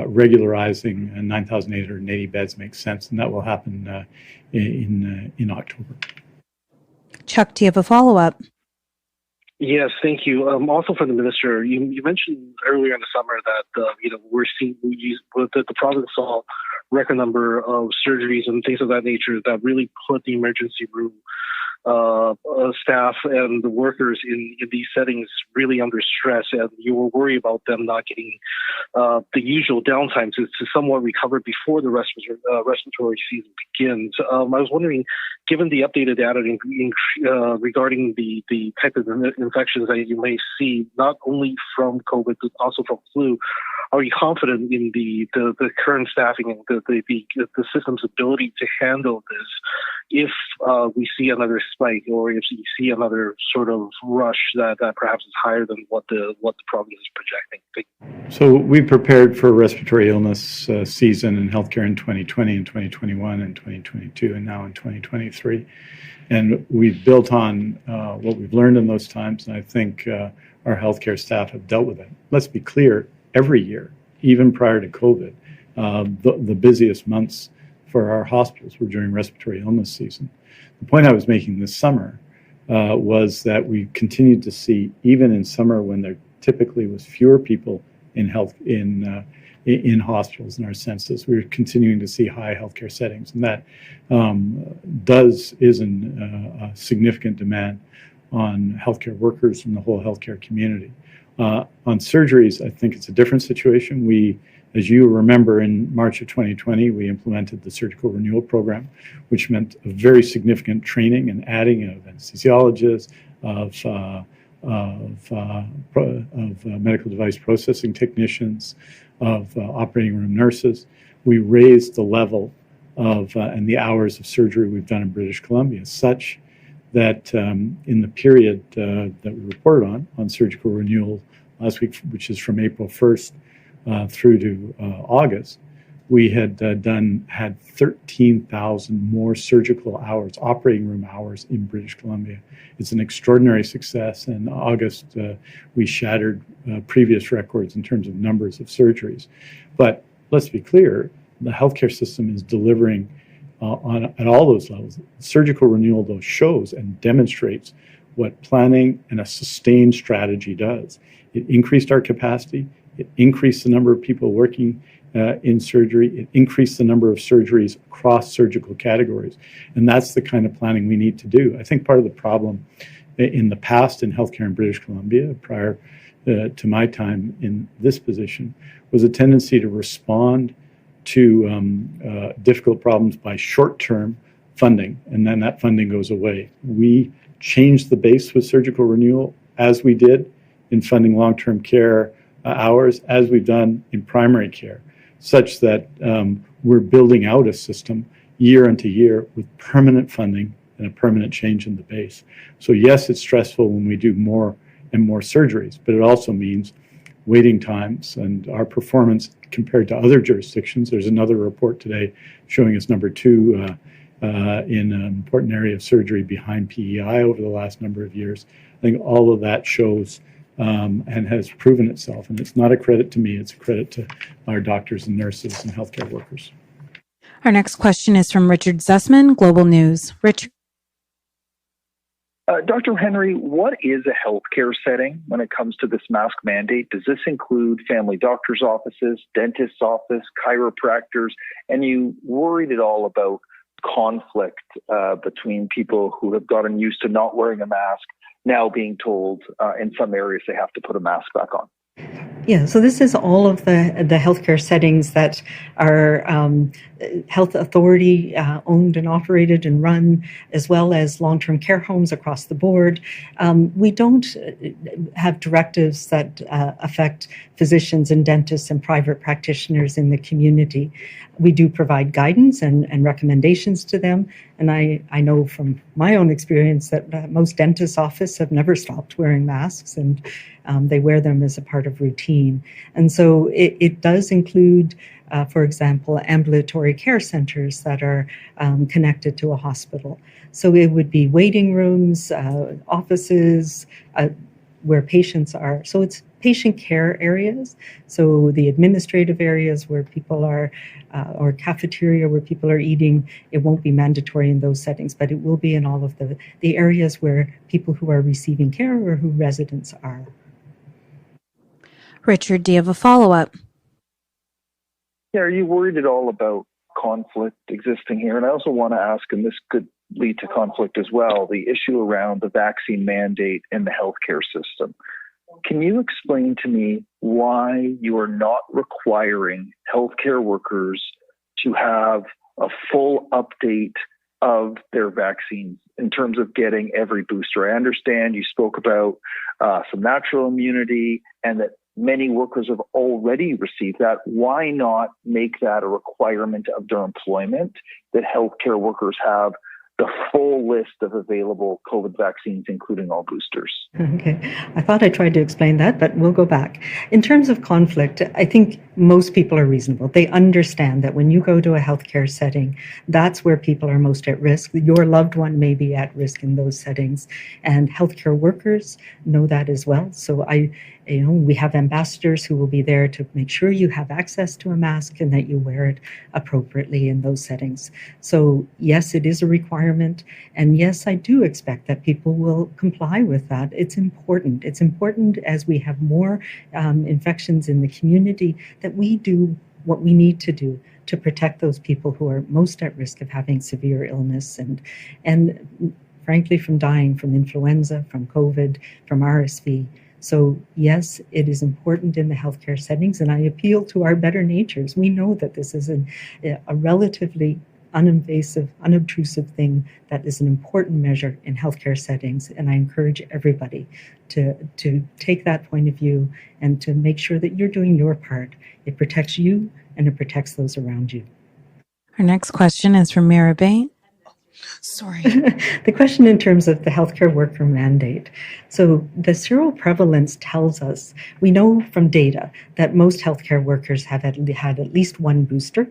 regularizing 9,880 beds makes sense, and that will happen in October. Chuck, do you have a follow-up? Yes, thank you. Also for the minister, you mentioned earlier in the summer that we're seeing that the province saw record number of surgeries and things of that nature that really put the emergency room staff and the workers in these settings really under stress, and you were worried about them not getting the usual downtime to somewhat recover before the respiratory season begins. I was wondering, given the updated data regarding the type of infections that you may see, not only from COVID but also from flu, are you confident in the current staffing and the system's ability to handle this if we see another spike, or if you see another sort of rush that perhaps is higher than what the province is projecting? So we prepared for a respiratory illness season in healthcare in 2020 and 2021 and 2022 and now in 2023. And we've built on what we've learned in those times, and I think our healthcare staff have dealt with it. Let's be clear, every year, even prior to COVID, the busiest months for our hospitals were during respiratory illness season. The point I was making this summer was that we continued to see, even in summer when there typically was fewer people in hospitals in our census, we were continuing to see high healthcare settings, and that is a significant demand on healthcare workers and the whole healthcare community. On surgeries, I think it's a different situation. We, as you remember, in March of 2020, we implemented the surgical renewal program, which meant a very significant training and adding of anesthesiologists, of medical device processing technicians, of operating room nurses. We raised the level of and the hours of surgery we've done in British Columbia such that in the period that we reported on surgical renewal last week, which is from April 1st through to August, we had 13,000 more surgical hours, operating room hours in British Columbia. It's an extraordinary success. In August, we shattered previous records in terms of numbers of surgeries. But let's be clear, the healthcare system is delivering at all those levels. Surgical renewal, though, shows and demonstrates what planning and a sustained strategy does. It increased our capacity. It increased the number of people working in surgery. It increased the number of surgeries across surgical categories. And that's the kind of planning we need to do. I think part of the problem in the past in healthcare in British Columbia, prior to my time in this position, was a tendency to respond to difficult problems by short-term funding, and then that funding goes away. We changed the base with surgical renewal, as we did in funding long-term care hours, as we've done in primary care, such that we're building out a system year into year with permanent funding and a permanent change in the base. So yes, it's stressful when we do more and more surgeries, but it also means waiting times and our performance compared to other jurisdictions. There's another report today showing us number 2 in an important area of surgery behind PEI over the last number of years. I think all of that shows and has proven itself. And it's not a credit to me, it's a credit to our doctors and nurses and healthcare workers. Our next question is from Richard Zussman, Global News. Richard. Dr. Henry, what is a healthcare setting when it comes to this mask mandate? Does this include family doctors' offices, dentist's office, chiropractors? And you worried at all about conflict between people who have gotten used to not wearing a mask, now being told in some areas they have to put a mask back on? Yeah, so this is all of the healthcare settings that are health authority owned and operated and run, as well as long-term care homes across the board. We don't have directives that affect physicians and dentists and private practitioners in the community. We do provide guidance and recommendations to them. And I know from my own experience that most dentists' offices have never stopped wearing masks, and they wear them as a part of routine. And so it does include, for example, ambulatory care centers that are connected to a hospital. So it would be waiting rooms, offices, where patients are. So it's patient care areas. So the administrative areas where people are, or cafeteria where people are eating, it won't be mandatory in those settings, but it will be in all of the areas where people who are receiving care or who residents are. Richard, do you have a follow-up? Yeah, are you worried at all about conflict existing here? And I also want to ask, and this could lead to conflict as well, the issue around the vaccine mandate in the healthcare system. Can you explain to me why you are not requiring healthcare workers to have a full update of their vaccines in terms of getting every booster? I understand you spoke about some natural immunity and that many workers have already received that. Why not make that a requirement of their employment, that healthcare workers have the full list of available COVID vaccines, including all boosters? Okay. I thought I tried to explain that, but we'll go back. In terms of conflict, I think most people are reasonable. They understand that when you go to a healthcare setting, that's where people are most at risk. Your loved one may be at risk in those settings, and healthcare workers know that as well. So we have ambassadors who will be there to make sure you have access to a mask and that you wear it appropriately in those settings. So yes, it is a requirement. And yes, I do expect that people will comply with that. It's important. It's important as we have more infections in the community that we do what we need to do to protect those people who are most at risk of having severe illness and frankly from dying from influenza, from COVID, from RSV. So yes, it is important in the healthcare settings, and I appeal to our better natures. We know that this is a relatively uninvasive, unobtrusive thing that is an important measure in healthcare settings, and I encourage everybody to take that point of view and to make sure that you're doing your part. It protects you and it protects those around you. Our next question is from Mira Bain. Sorry. The question in terms of the healthcare worker mandate. So the seroprevalence tells us, we know from data that most healthcare workers have had at least one booster,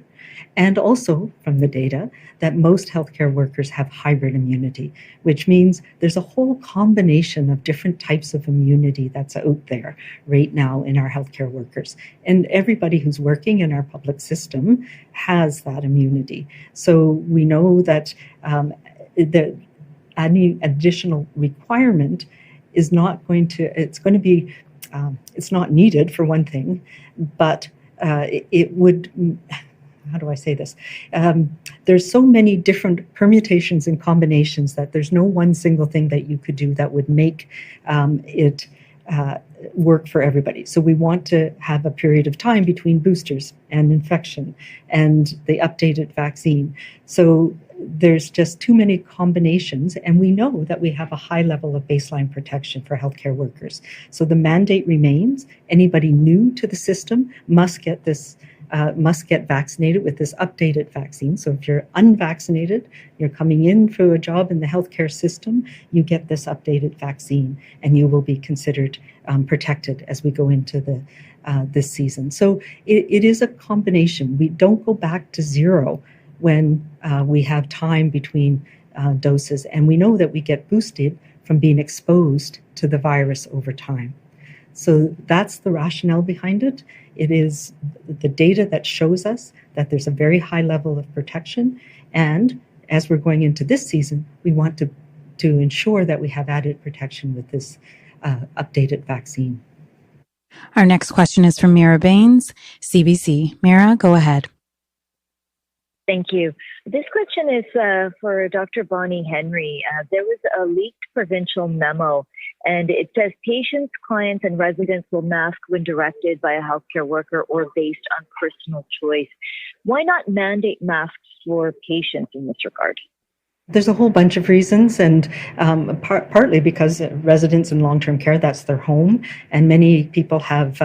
and also from the data that most healthcare workers have hybrid immunity, which means there's a whole combination of different types of immunity that's out there right now in our healthcare workers. And everybody who's working in our public system has that immunity. So we know that any additional requirement is not going to, it's not needed for one thing, but it would, how do I say this? There's so many different permutations and combinations that there's no one single thing that you could do that would make it work for everybody. So we want to have a period of time between boosters and infection and the updated vaccine. So there's just too many combinations, and we know that we have a high level of baseline protection for healthcare workers. So the mandate remains. Anybody new to the system must get vaccinated with this updated vaccine. So if you're unvaccinated, you're coming in for a job in the healthcare system, you get this updated vaccine, and you will be considered protected as we go into this season. So it is a combination. We don't go back to zero when we have time between doses, and we know that we get boosted from being exposed to the virus over time. So that's the rationale behind it. It is the data that shows us that there's a very high level of protection. And as we're going into this season, we want to ensure that we have added protection with this updated vaccine. Our next question is from Mira Baines, CBC. Mira, go ahead. Thank you. This question is for Dr. Bonnie Henry. There was a leaked provincial memo, and it says patients, clients, and residents will mask when directed by a healthcare worker or based on personal choice. Why not mandate masks for patients in this regard? There's a whole bunch of reasons, and partly because residents in long-term care, that's their home, and many people have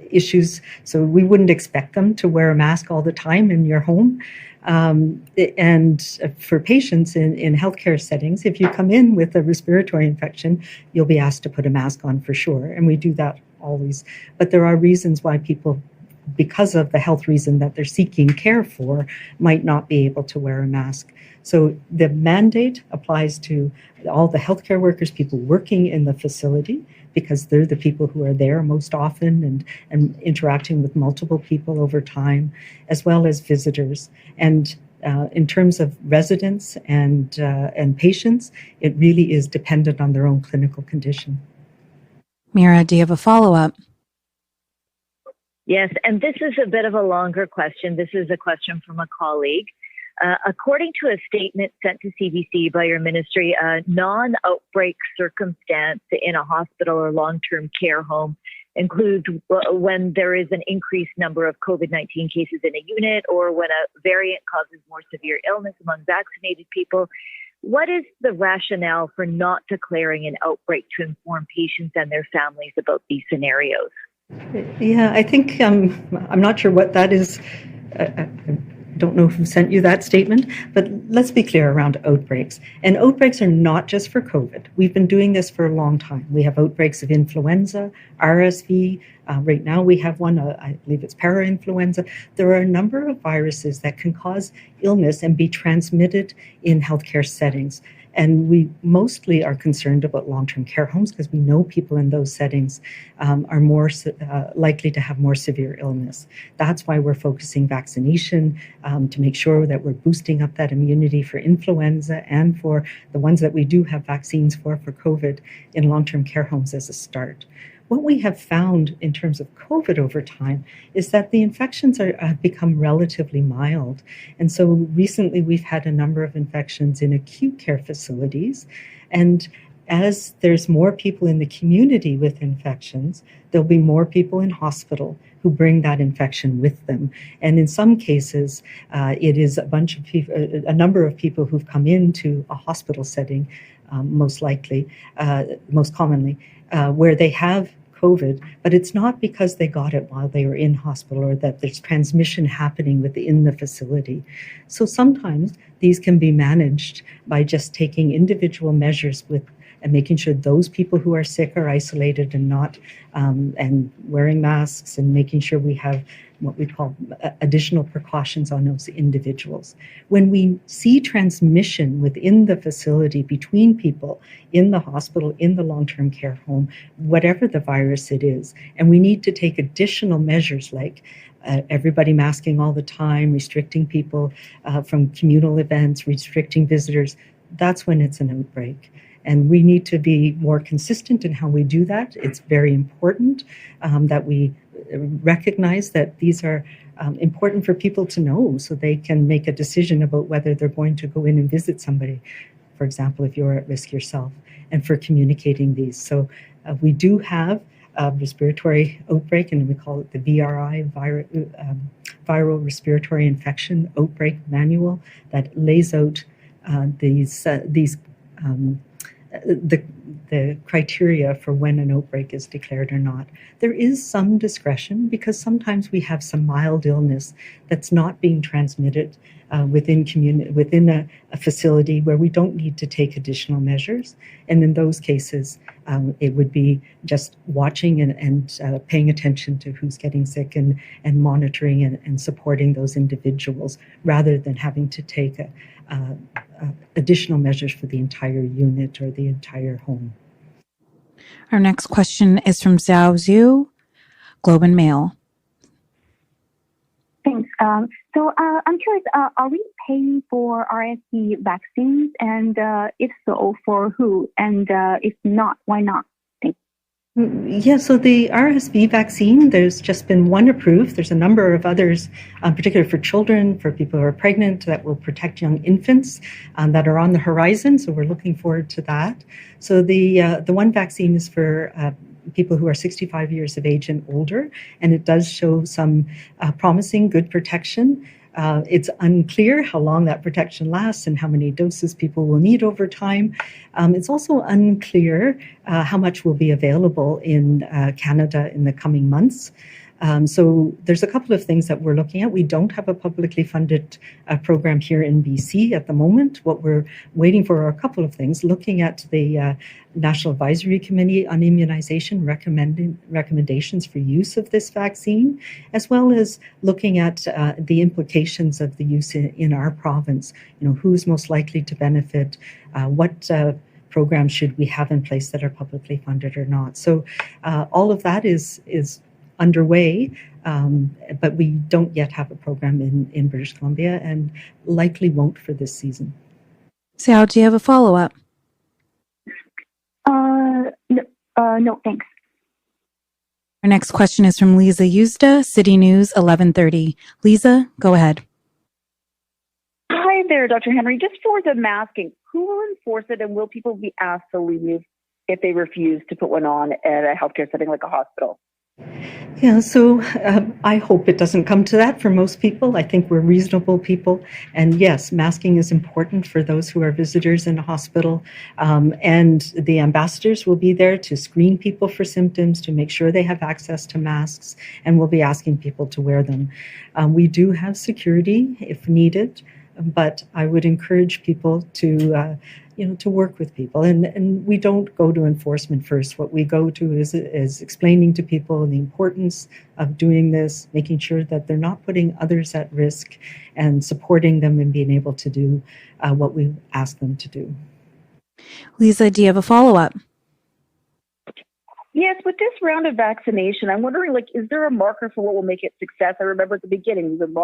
issues, so we wouldn't expect them to wear a mask all the time in your home. And for patients in healthcare settings, if you come in with a respiratory infection, you'll be asked to put a mask on for sure, and we do that always. But there are reasons why people, because of the health reason that they're seeking care for, might not be able to wear a mask. So the mandate applies to all the healthcare workers, people working in the facility, because they're the people who are there most often and interacting with multiple people over time, as well as visitors. And in terms of residents and patients, it really is dependent on their own clinical condition. Mira, do you have a follow-up? Yes, and this is a bit of a longer question. This is a question from a colleague. According to a statement sent to CBC by your ministry, a non-outbreak circumstance in a hospital or long-term care home includes when there is an increased number of COVID-19 cases in a unit or when a variant causes more severe illness among vaccinated people. What is the rationale for not declaring an outbreak to inform patients and their families about these scenarios? Yeah, I think I'm not sure what that is. I don't know who sent you that statement, but let's be clear around outbreaks. And outbreaks are not just for COVID. We've been doing this for a long time. We have outbreaks of influenza, RSV. Right now we have one, I believe it's parainfluenza. There are a number of viruses that can cause illness and be transmitted in healthcare settings. And we mostly are concerned about long-term care homes because we know people in those settings are more likely to have more severe illness. That's why we're focusing vaccination to make sure that we're boosting up that immunity for influenza and for the ones that we do have vaccines for COVID in long-term care homes as a start. What we have found in terms of COVID over time is that the infections have become relatively mild. And so recently we've had a number of infections in acute care facilities. And as there's more people in the community with infections, there'll be more people in hospital who bring that infection with them. And in some cases, it is a number of people who've come into a hospital setting, most commonly, where they have COVID, but it's not because they got it while they were in hospital or that there's transmission happening within the facility. So sometimes these can be managed by just taking individual measures and making sure those people who are sick are isolated and not, and wearing masks and making sure we have what we call additional precautions on those individuals. When we see transmission within the facility between people in the hospital, in the long-term care home, whatever the virus it is, and we need to take additional measures like everybody masking all the time, restricting people from communal events, restricting visitors, that's when it's an outbreak. And we need to be more consistent in how we do that. It's very important that we recognize that these are important for people to know so they can make a decision about whether they're going to go in and visit somebody, for example, if you're at risk yourself, and for communicating these. So we do have a respiratory outbreak, and we call it the VRI, Viral Respiratory Infection Outbreak Manual, that lays out the criteria for when an outbreak is declared or not. There is some discretion because sometimes we have some mild illness that's not being transmitted within a facility where we don't need to take additional measures. And in those cases, it would be just watching and paying attention to who's getting sick and monitoring and supporting those individuals rather than having to take additional measures for the entire unit or the entire home. Our next question is from Xiao Zhu, Globe and Mail. Thanks. So I'm curious, are we paying for RSV vaccines? And if so, for who? And if not, why not? Yeah, so the RSV vaccine, there's just been one approved. There's a number of others, particularly for children, for people who are pregnant, that will protect young infants that are on the horizon. So we're looking forward to that. So the one vaccine is for people who are 65 years of age and older, and it does show some promising good protection. It's unclear how long that protection lasts and how many doses people will need over time. It's also unclear how much will be available in Canada in the coming months. So there's a couple of things that we're looking at. We don't have a publicly funded program here in BC at the moment. What we're waiting for are a couple of things, looking at the National Advisory Committee on Immunization recommendations for use of this vaccine, as well as looking at the implications of the use in our province. You know, who's most likely to benefit, what programs should we have in place that are publicly funded or not. So all of that is underway, but we don't yet have a program in British Columbia and likely won't for this season. Xiao, do you have a follow-up? No, thanks. Our next question is from Lisa Eusda, City News 1130. Lisa, go ahead. Hi there, Dr. Henry. Just for the masking, who will enforce it, and will people be asked to leave if they refuse to put one on at a healthcare setting like a hospital? Yeah, so I hope it doesn't come to that for most people. I think we're reasonable people. And yes, masking is important for those who are visitors in a hospital. And the ambassadors will be there to screen people for symptoms, to make sure they have access to masks, and we'll be asking people to wear them. We do have security if needed, but I would encourage people to work with people. And we don't go to enforcement first. What we go to is explaining to people the importance of doing this, making sure that they're not putting others at risk, and supporting them in being able to do what we ask them to do. Lisa, do you have a follow-up? Yes, with this round of vaccination, I'm wondering, is there a marker for what will make it success? I remember at the beginning, we would,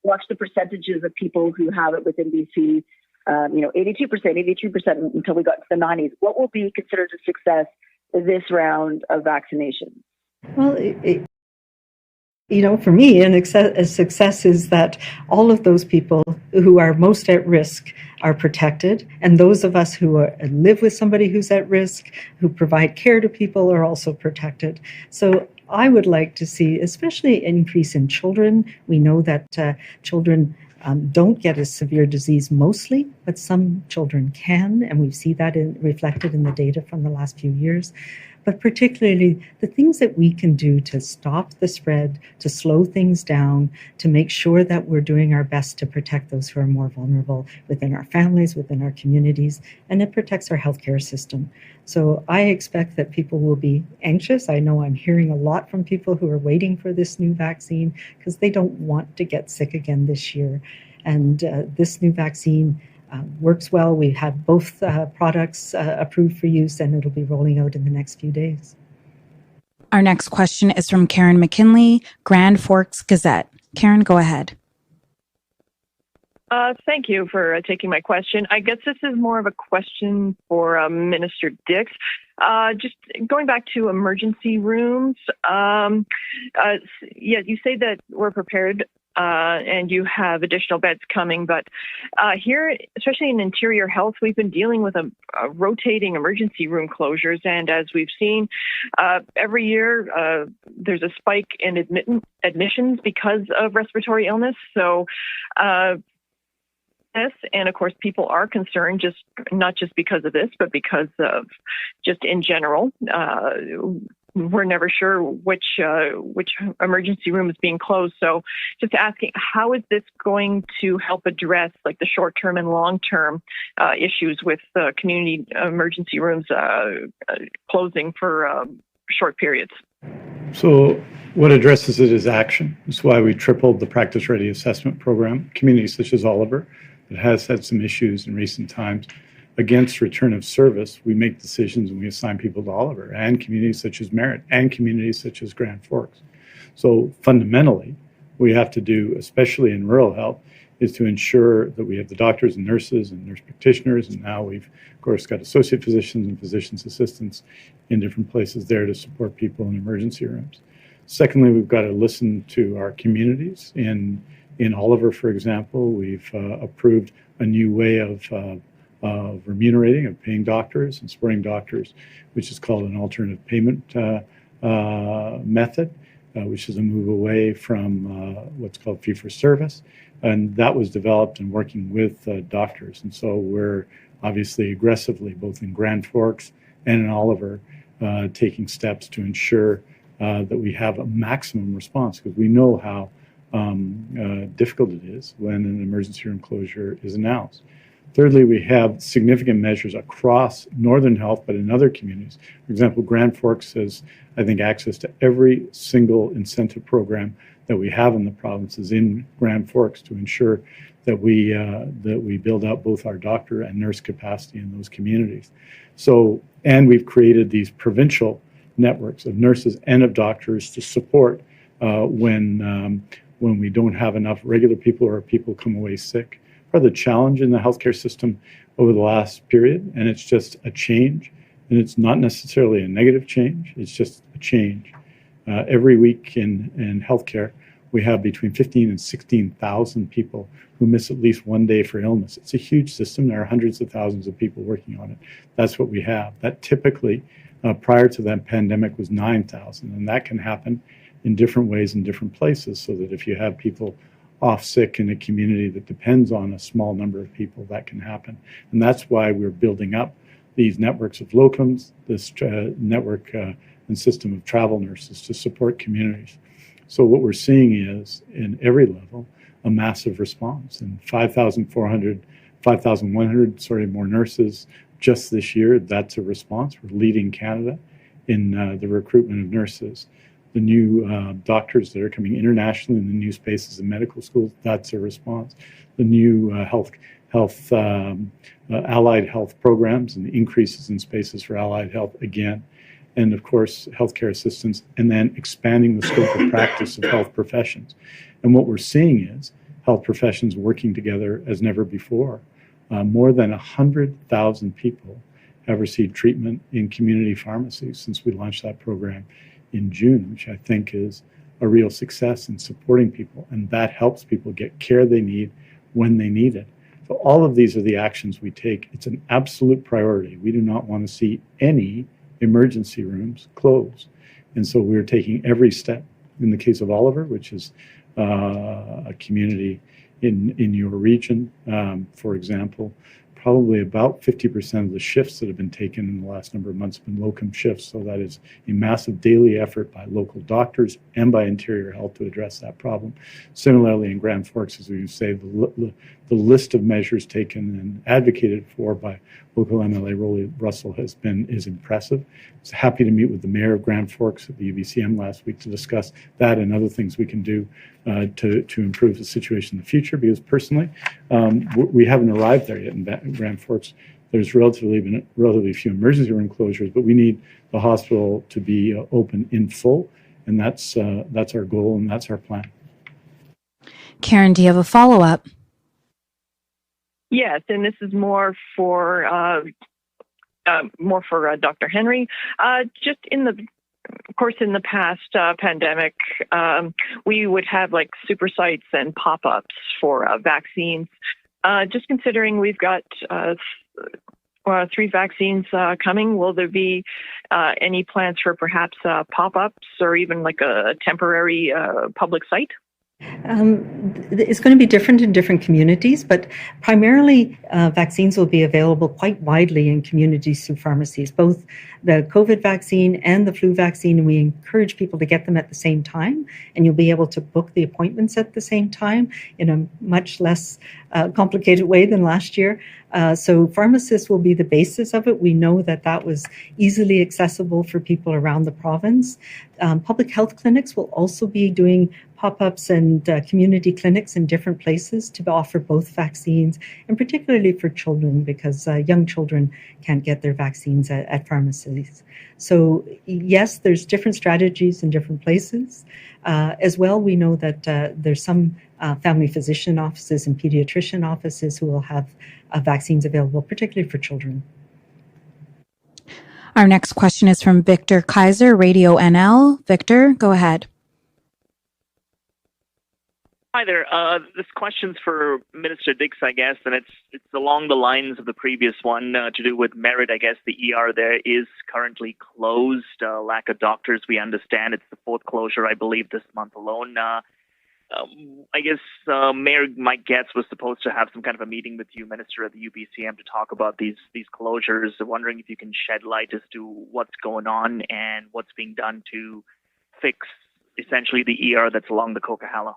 watch the percentages of people who have it within BC. 82%, 83% until we got to the 90s. What will be considered a success this round of vaccination? Well, for me, a success is that all of those people who are most at risk are protected, and those of us who live with somebody who's at risk, who provide care to people, are also protected. So I would like to see, especially an increase in children. We know that children don't get a severe disease mostly, but some children can, and we see that reflected in the data from the last few years. but particularly the things that we can do to stop the spread, to slow things down, to make sure that we're doing our best to protect those who are more vulnerable within our families, within our communities, and it protects our healthcare system. So I expect that people will be anxious. I know I'm hearing a lot from people who are waiting for this new vaccine because they don't want to get sick again this year. And this new vaccine works well. We have both products approved for use, and it'll be rolling out in the next few days. Our next question is from Karen McKinley, Grand Forks Gazette. Karen, go ahead. Thank you for taking my question. I guess this is more of a question for Minister Dix. Just going back to emergency rooms, you say that we're prepared and you have additional beds coming, but here, especially in interior health, we've been dealing with a rotating emergency room closures, and as we've seen, every year there's a spike in admissions because of respiratory illness. So and of course, people are concerned, just not just because of this, but because of just in general. We're never sure which emergency room is being closed. So just asking, how is this going to help address like the short-term and long-term issues with community emergency rooms closing for short periods? So what addresses it is action. That's why we tripled the practice ready assessment program. Communities such as Oliver, that has had some issues in recent times against return of service, we make decisions and we assign people to Oliver, and communities such as Merritt, and communities such as Grand Forks. So fundamentally, what we have to do, especially in rural health, is to ensure that we have the doctors and nurses and nurse practitioners, and now we've, of course, got associate physicians and physician's assistants in different places there to support people in emergency rooms. Secondly, we've got to listen to our communities. In Oliver, for example, we've approved a new way of remunerating, of paying doctors and supporting doctors, which is called an alternative payment method, which is a move away from what's called fee-for-service. And that was developed in working with doctors. And so we're obviously aggressively, both in Grand Forks and in Oliver, taking steps to ensure that we have a maximum response, because we know how difficult it is when an emergency room closure is announced. Thirdly, we have significant measures across Northern Health, but in other communities. For example, Grand Forks has, I think, access to every single incentive program that we have in the provinces in Grand Forks to ensure that we build out both our doctor and nurse capacity in those communities. So, and we've created these provincial networks of nurses and of doctors to support when we don't have enough regular people or people come away sick. Part of the challenge in the healthcare system over the last period, and it's just a change, and it's not necessarily a negative change, it's just a change. Every week in healthcare, we have between 15 and 16,000 people who miss at least one day for illness. It's a huge system. There are hundreds of thousands of people working on it. That's what we have. That typically, prior to that pandemic, was 9,000, and that can happen in different ways in different places, so that if you have people off sick in a community that depends on a small number of people, that can happen. And that's why we're building up these networks of locums, this network and system of travel nurses to support communities. So what we're seeing is, in every level, a massive response. And 5,100 more nurses just this year. That's a response. We're leading Canada in the recruitment of nurses. The new doctors that are coming internationally in the new spaces in medical schools, that's a response. The new allied health programs and the increases in spaces for allied health again. And of course, healthcare assistants, and then expanding the scope of practice of health professions. And what we're seeing is health professions working together as never before. More than 100,000 people have received treatment in community pharmacies since we launched that program in June, which I think is a real success in supporting people. And that helps people get care they need when they need it. So all of these are the actions we take. It's an absolute priority. We do not want to see any emergency rooms close. And so we're taking every step. In the case of Oliver, which is a community in your region, for example, probably about 50% of the shifts that have been taken in the last number of months have been locum shifts. So that is a massive daily effort by local doctors and by Interior Health to address that problem. Similarly, in Grand Forks, as we say, the list of measures taken and advocated for by local MLA Rolly Russell is impressive. I was happy to meet with the mayor of Grand Forks at the UBCM last week to discuss that and other things we can do to improve the situation in the future, because personally, we haven't arrived there yet in Grand Forks. There's relatively few emergency room closures, but we need the hospital to be open in full, and that's our goal and that's our plan. Karen, do you have a follow-up? Yes, and this is more for Dr. Henry. Just in the past pandemic, we would have like super sites and pop-ups for vaccines. Just considering we've got 3 vaccines coming, will there be any plans for perhaps pop-ups or even like a temporary public site? It's going to be different in different communities, but primarily vaccines will be available quite widely in communities through pharmacies, both the COVID vaccine and the flu vaccine, and we encourage people to get them at the same time, and you'll be able to book the appointments at the same time in a much less complicated way than last year. So pharmacists will be the basis of it. We know that was easily accessible for people around the province. Public health clinics will also be doing pop-ups and community clinics in different places to offer both vaccines, and particularly for children, because young children can't get their vaccines at pharmacies. So yes, there's different strategies in different places. As well, we know that there's some family physician offices and pediatrician offices who will have vaccines available, particularly for children. Our next question is from Victor Kaiser, Radio NL. Victor, go ahead. Hi there. This question's for Minister Dix, I guess, and it's along the lines of the previous one to do with Merritt. I guess the ER there is currently closed. Lack of doctors, we understand. It's the 4th closure, I believe, this month alone. I guess Mayor Mike Getz was supposed to have some kind of a meeting with you, Minister, at the UBCM to talk about these closures. I'm wondering if you can shed light as to what's going on and what's being done to fix essentially the ER that's along the Coquihalla.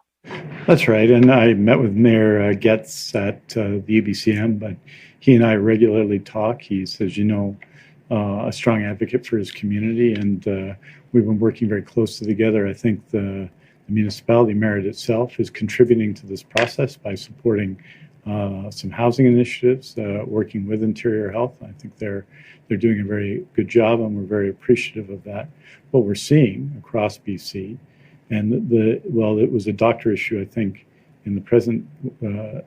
That's right, and I met with Mayor Getz at the UBCM, but he and I regularly talk. He's, as you know, a strong advocate for his community, and we've been working very closely together. I think the municipality, Merritt itself, is contributing to this process by supporting some housing initiatives, working with Interior Health. I think they're doing a very good job, and we're very appreciative of that. What we're seeing across BC, and it was a doctor issue, I think, in the present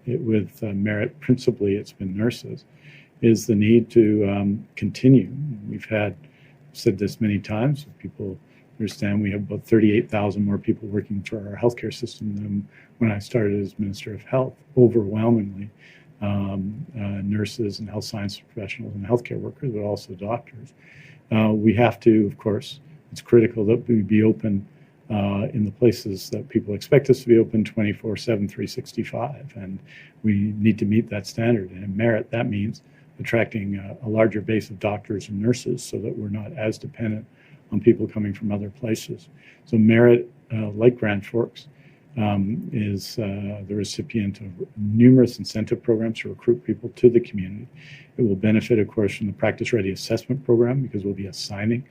with Merritt, principally it's been nurses, is the need to continue. We've said this many times, people understand we have about 38,000 more people working for our healthcare system than when I started as Minister of Health, overwhelmingly nurses and health science professionals and healthcare workers, but also doctors. We have to, of course, it's critical that we be open in the places that people expect us to be open 24/7, 365, and we need to meet that standard. And in Merritt, that means attracting a larger base of doctors and nurses so that we're not as dependent on people coming from other places. So Merritt, like Grand Forks, is the recipient of numerous incentive programs to recruit people to the community. It will benefit, of course, from the Practice Ready Assessment Program, because we'll be assigning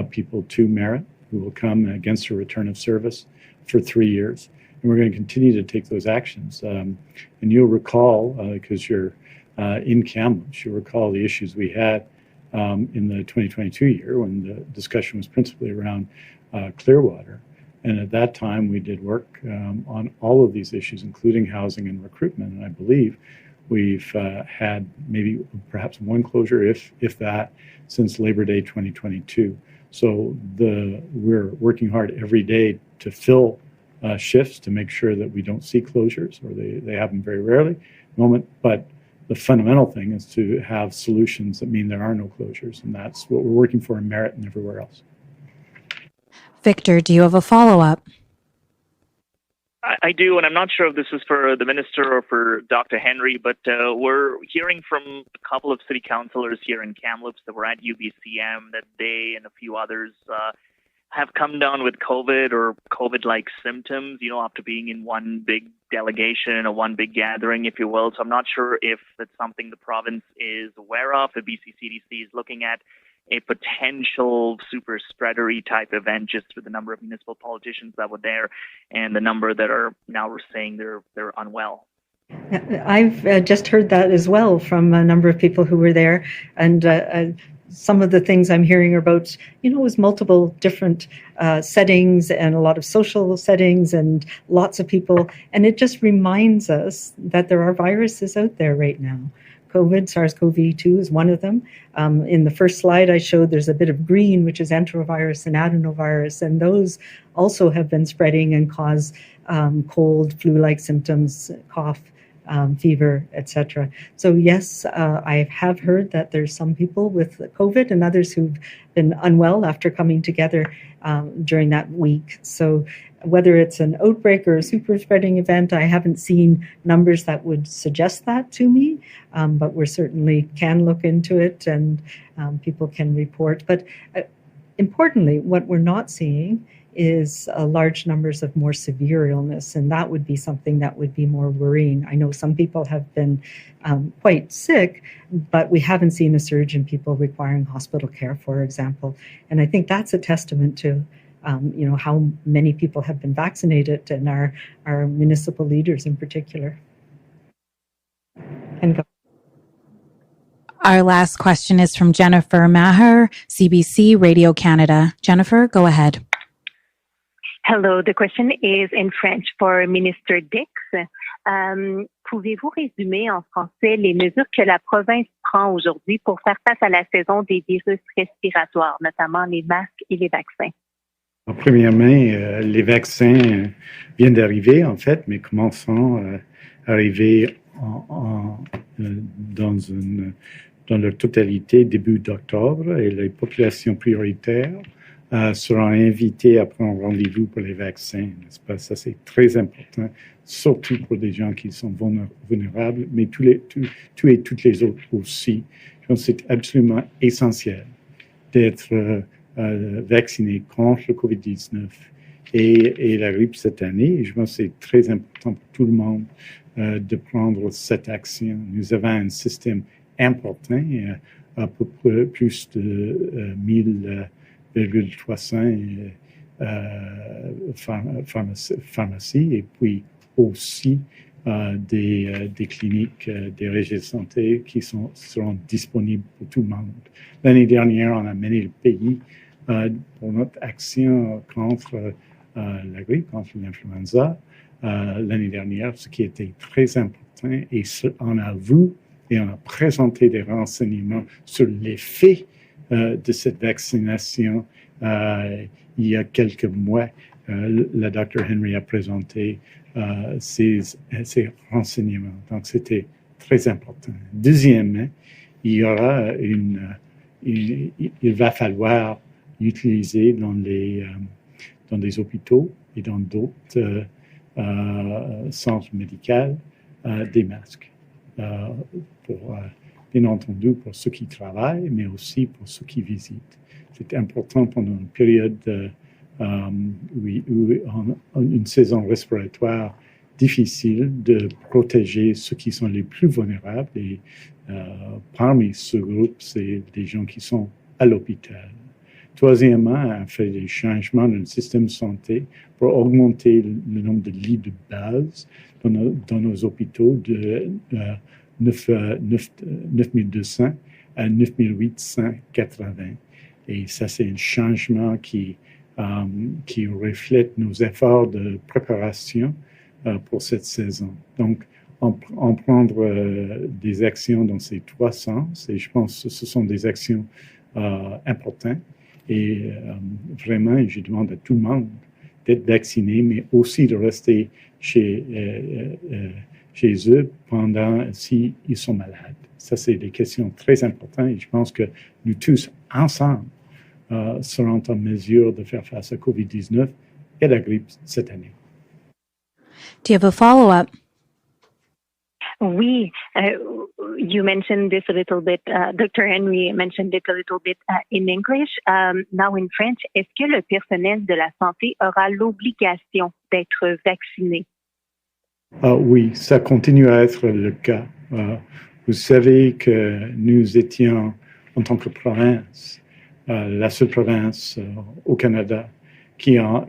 people to Merritt who will come against a return of service for 3 years. And we're going to continue to take those actions. And you'll recall, because you're in Kamloops, you'll recall the issues we had in the 2022 year when the discussion was principally around Clearwater. And at that time, we did work on all of these issues, including housing and recruitment. And I believe we've had maybe perhaps one closure, if that, since Labor Day 2022. So we're working hard every day to fill shifts to make sure that we don't see closures, or they happen very rarely at the moment. But the fundamental thing is to have solutions that mean there are no closures. And that's what we're working for in Merritt and everywhere else. Victor, do you have a follow-up? I do, and I'm not sure if this is for the minister or for Dr. Henry, but we're hearing from a couple of city councillors here in Kamloops that were at UBCM that they and a few others have come down with COVID or COVID-like symptoms, after being in one big delegation or one big gathering, if you will. So I'm not sure if that's something the province is aware of. The BC CDC is looking at a potential super spreadery type event just with the number of municipal politicians that were there and the number that are now saying they're unwell. I've just heard that as well from a number of people who were there, and some of the things I'm hearing about, is multiple different settings and a lot of social settings and lots of people. And it just reminds us that there are viruses out there right now. COVID, SARS-CoV-2 is one of them. In the first slide I showed, there's a bit of green, which is enterovirus and adenovirus, and those also have been spreading and cause cold, flu-like symptoms, cough, fever, etc. So yes, I have heard that there's some people with COVID and others who've been unwell after coming together during that week. So whether it's an outbreak or a super spreading event, I haven't seen numbers that would suggest that to me, but we certainly can look into it and people can report. But importantly, what we're not seeing is large numbers of more severe illness, and that would be something that would be more worrying. I know some people have been quite sick, but we haven't seen a surge in people requiring hospital care, for example. And I think that's a testament to how many people have been vaccinated, and our municipal leaders in particular. And go. Our last question is from Jennifer Maher, CBC Radio Canada. Jennifer, go ahead. Hello, the question is in French for Minister Dix. Pouvez-vous résumer en français les mesures que la province prend aujourd'hui pour faire face à la saison des virus respiratoires, notamment les masques et les vaccins? Premièrement, les vaccins viennent d'arriver, en fait, mais commençant à arriver dans leur totalité début d'octobre, et les populations prioritaires seront invitées à prendre rendez-vous pour les vaccins, n'est-ce pas? Ça, c'est très important, surtout pour des gens qui sont vulnérables, mais tous et toutes les autres aussi. Je pense que c'est absolument essentiel d'être vacciné contre le COVID-19 et la grippe cette année. Et je pense que c'est très important pour tout le monde de prendre cette action. Nous avons un système important, à peu près plus de 1,300 pharmacies et puis aussi des cliniques, des régies de santé qui seront disponibles pour tout le monde. L'année dernière, on a mené le pays pour notre action contre la grippe, contre l'influenza. L'année dernière, ce qui était très important, et on a vu et on a présenté des renseignements sur l'effet de cette vaccination il y a quelques mois. La Dr. Henry a présenté ces renseignements. Donc, c'était très important. Deuxièmement, il va falloir utiliser dans des hôpitaux et dans d'autres centres médicaux des masques. Bien entendu, pour ceux qui travaillent, mais aussi pour ceux qui visitent. C'est important pendant une période une saison respiratoire difficile de protéger ceux qui sont les plus vulnérables. Et parmi ce groupe, c'est des gens qui sont à l'hôpital. Troisièmement, on a fait des changements dans le système de santé pour augmenter le nombre de lits de base dans nos hôpitaux de 9200 à 9880. Et ça, c'est un changement qui reflète nos efforts de préparation pour cette saison. Donc, on prendre des actions dans ces trois sens, et je pense que ce sont des actions importantes. Et vraiment, je demande à tout le monde d'être vacciné, mais aussi de rester chez eux s'ils sont malades. Ça, c'est des questions très importantes, et je pense que nous tous, ensemble, seront en mesure de faire face à COVID-19 et la grippe cette année. Do you have a follow-up? Oui, you mentioned this a little bit. Dr. Henry mentioned it a little bit in English. Now in French, est-ce que le personnel de la santé aura l'obligation d'être vacciné? Oui, ça continue à être le cas. Vous savez que nous étions, en tant que province, la seule province au Canada qui a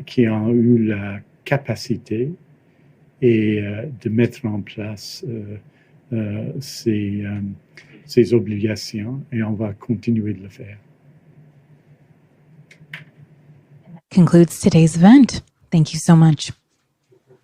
eu la capacité et de mettre en place ces obligations, et on va continuer de le faire. Concludes today's event. Thank you so much.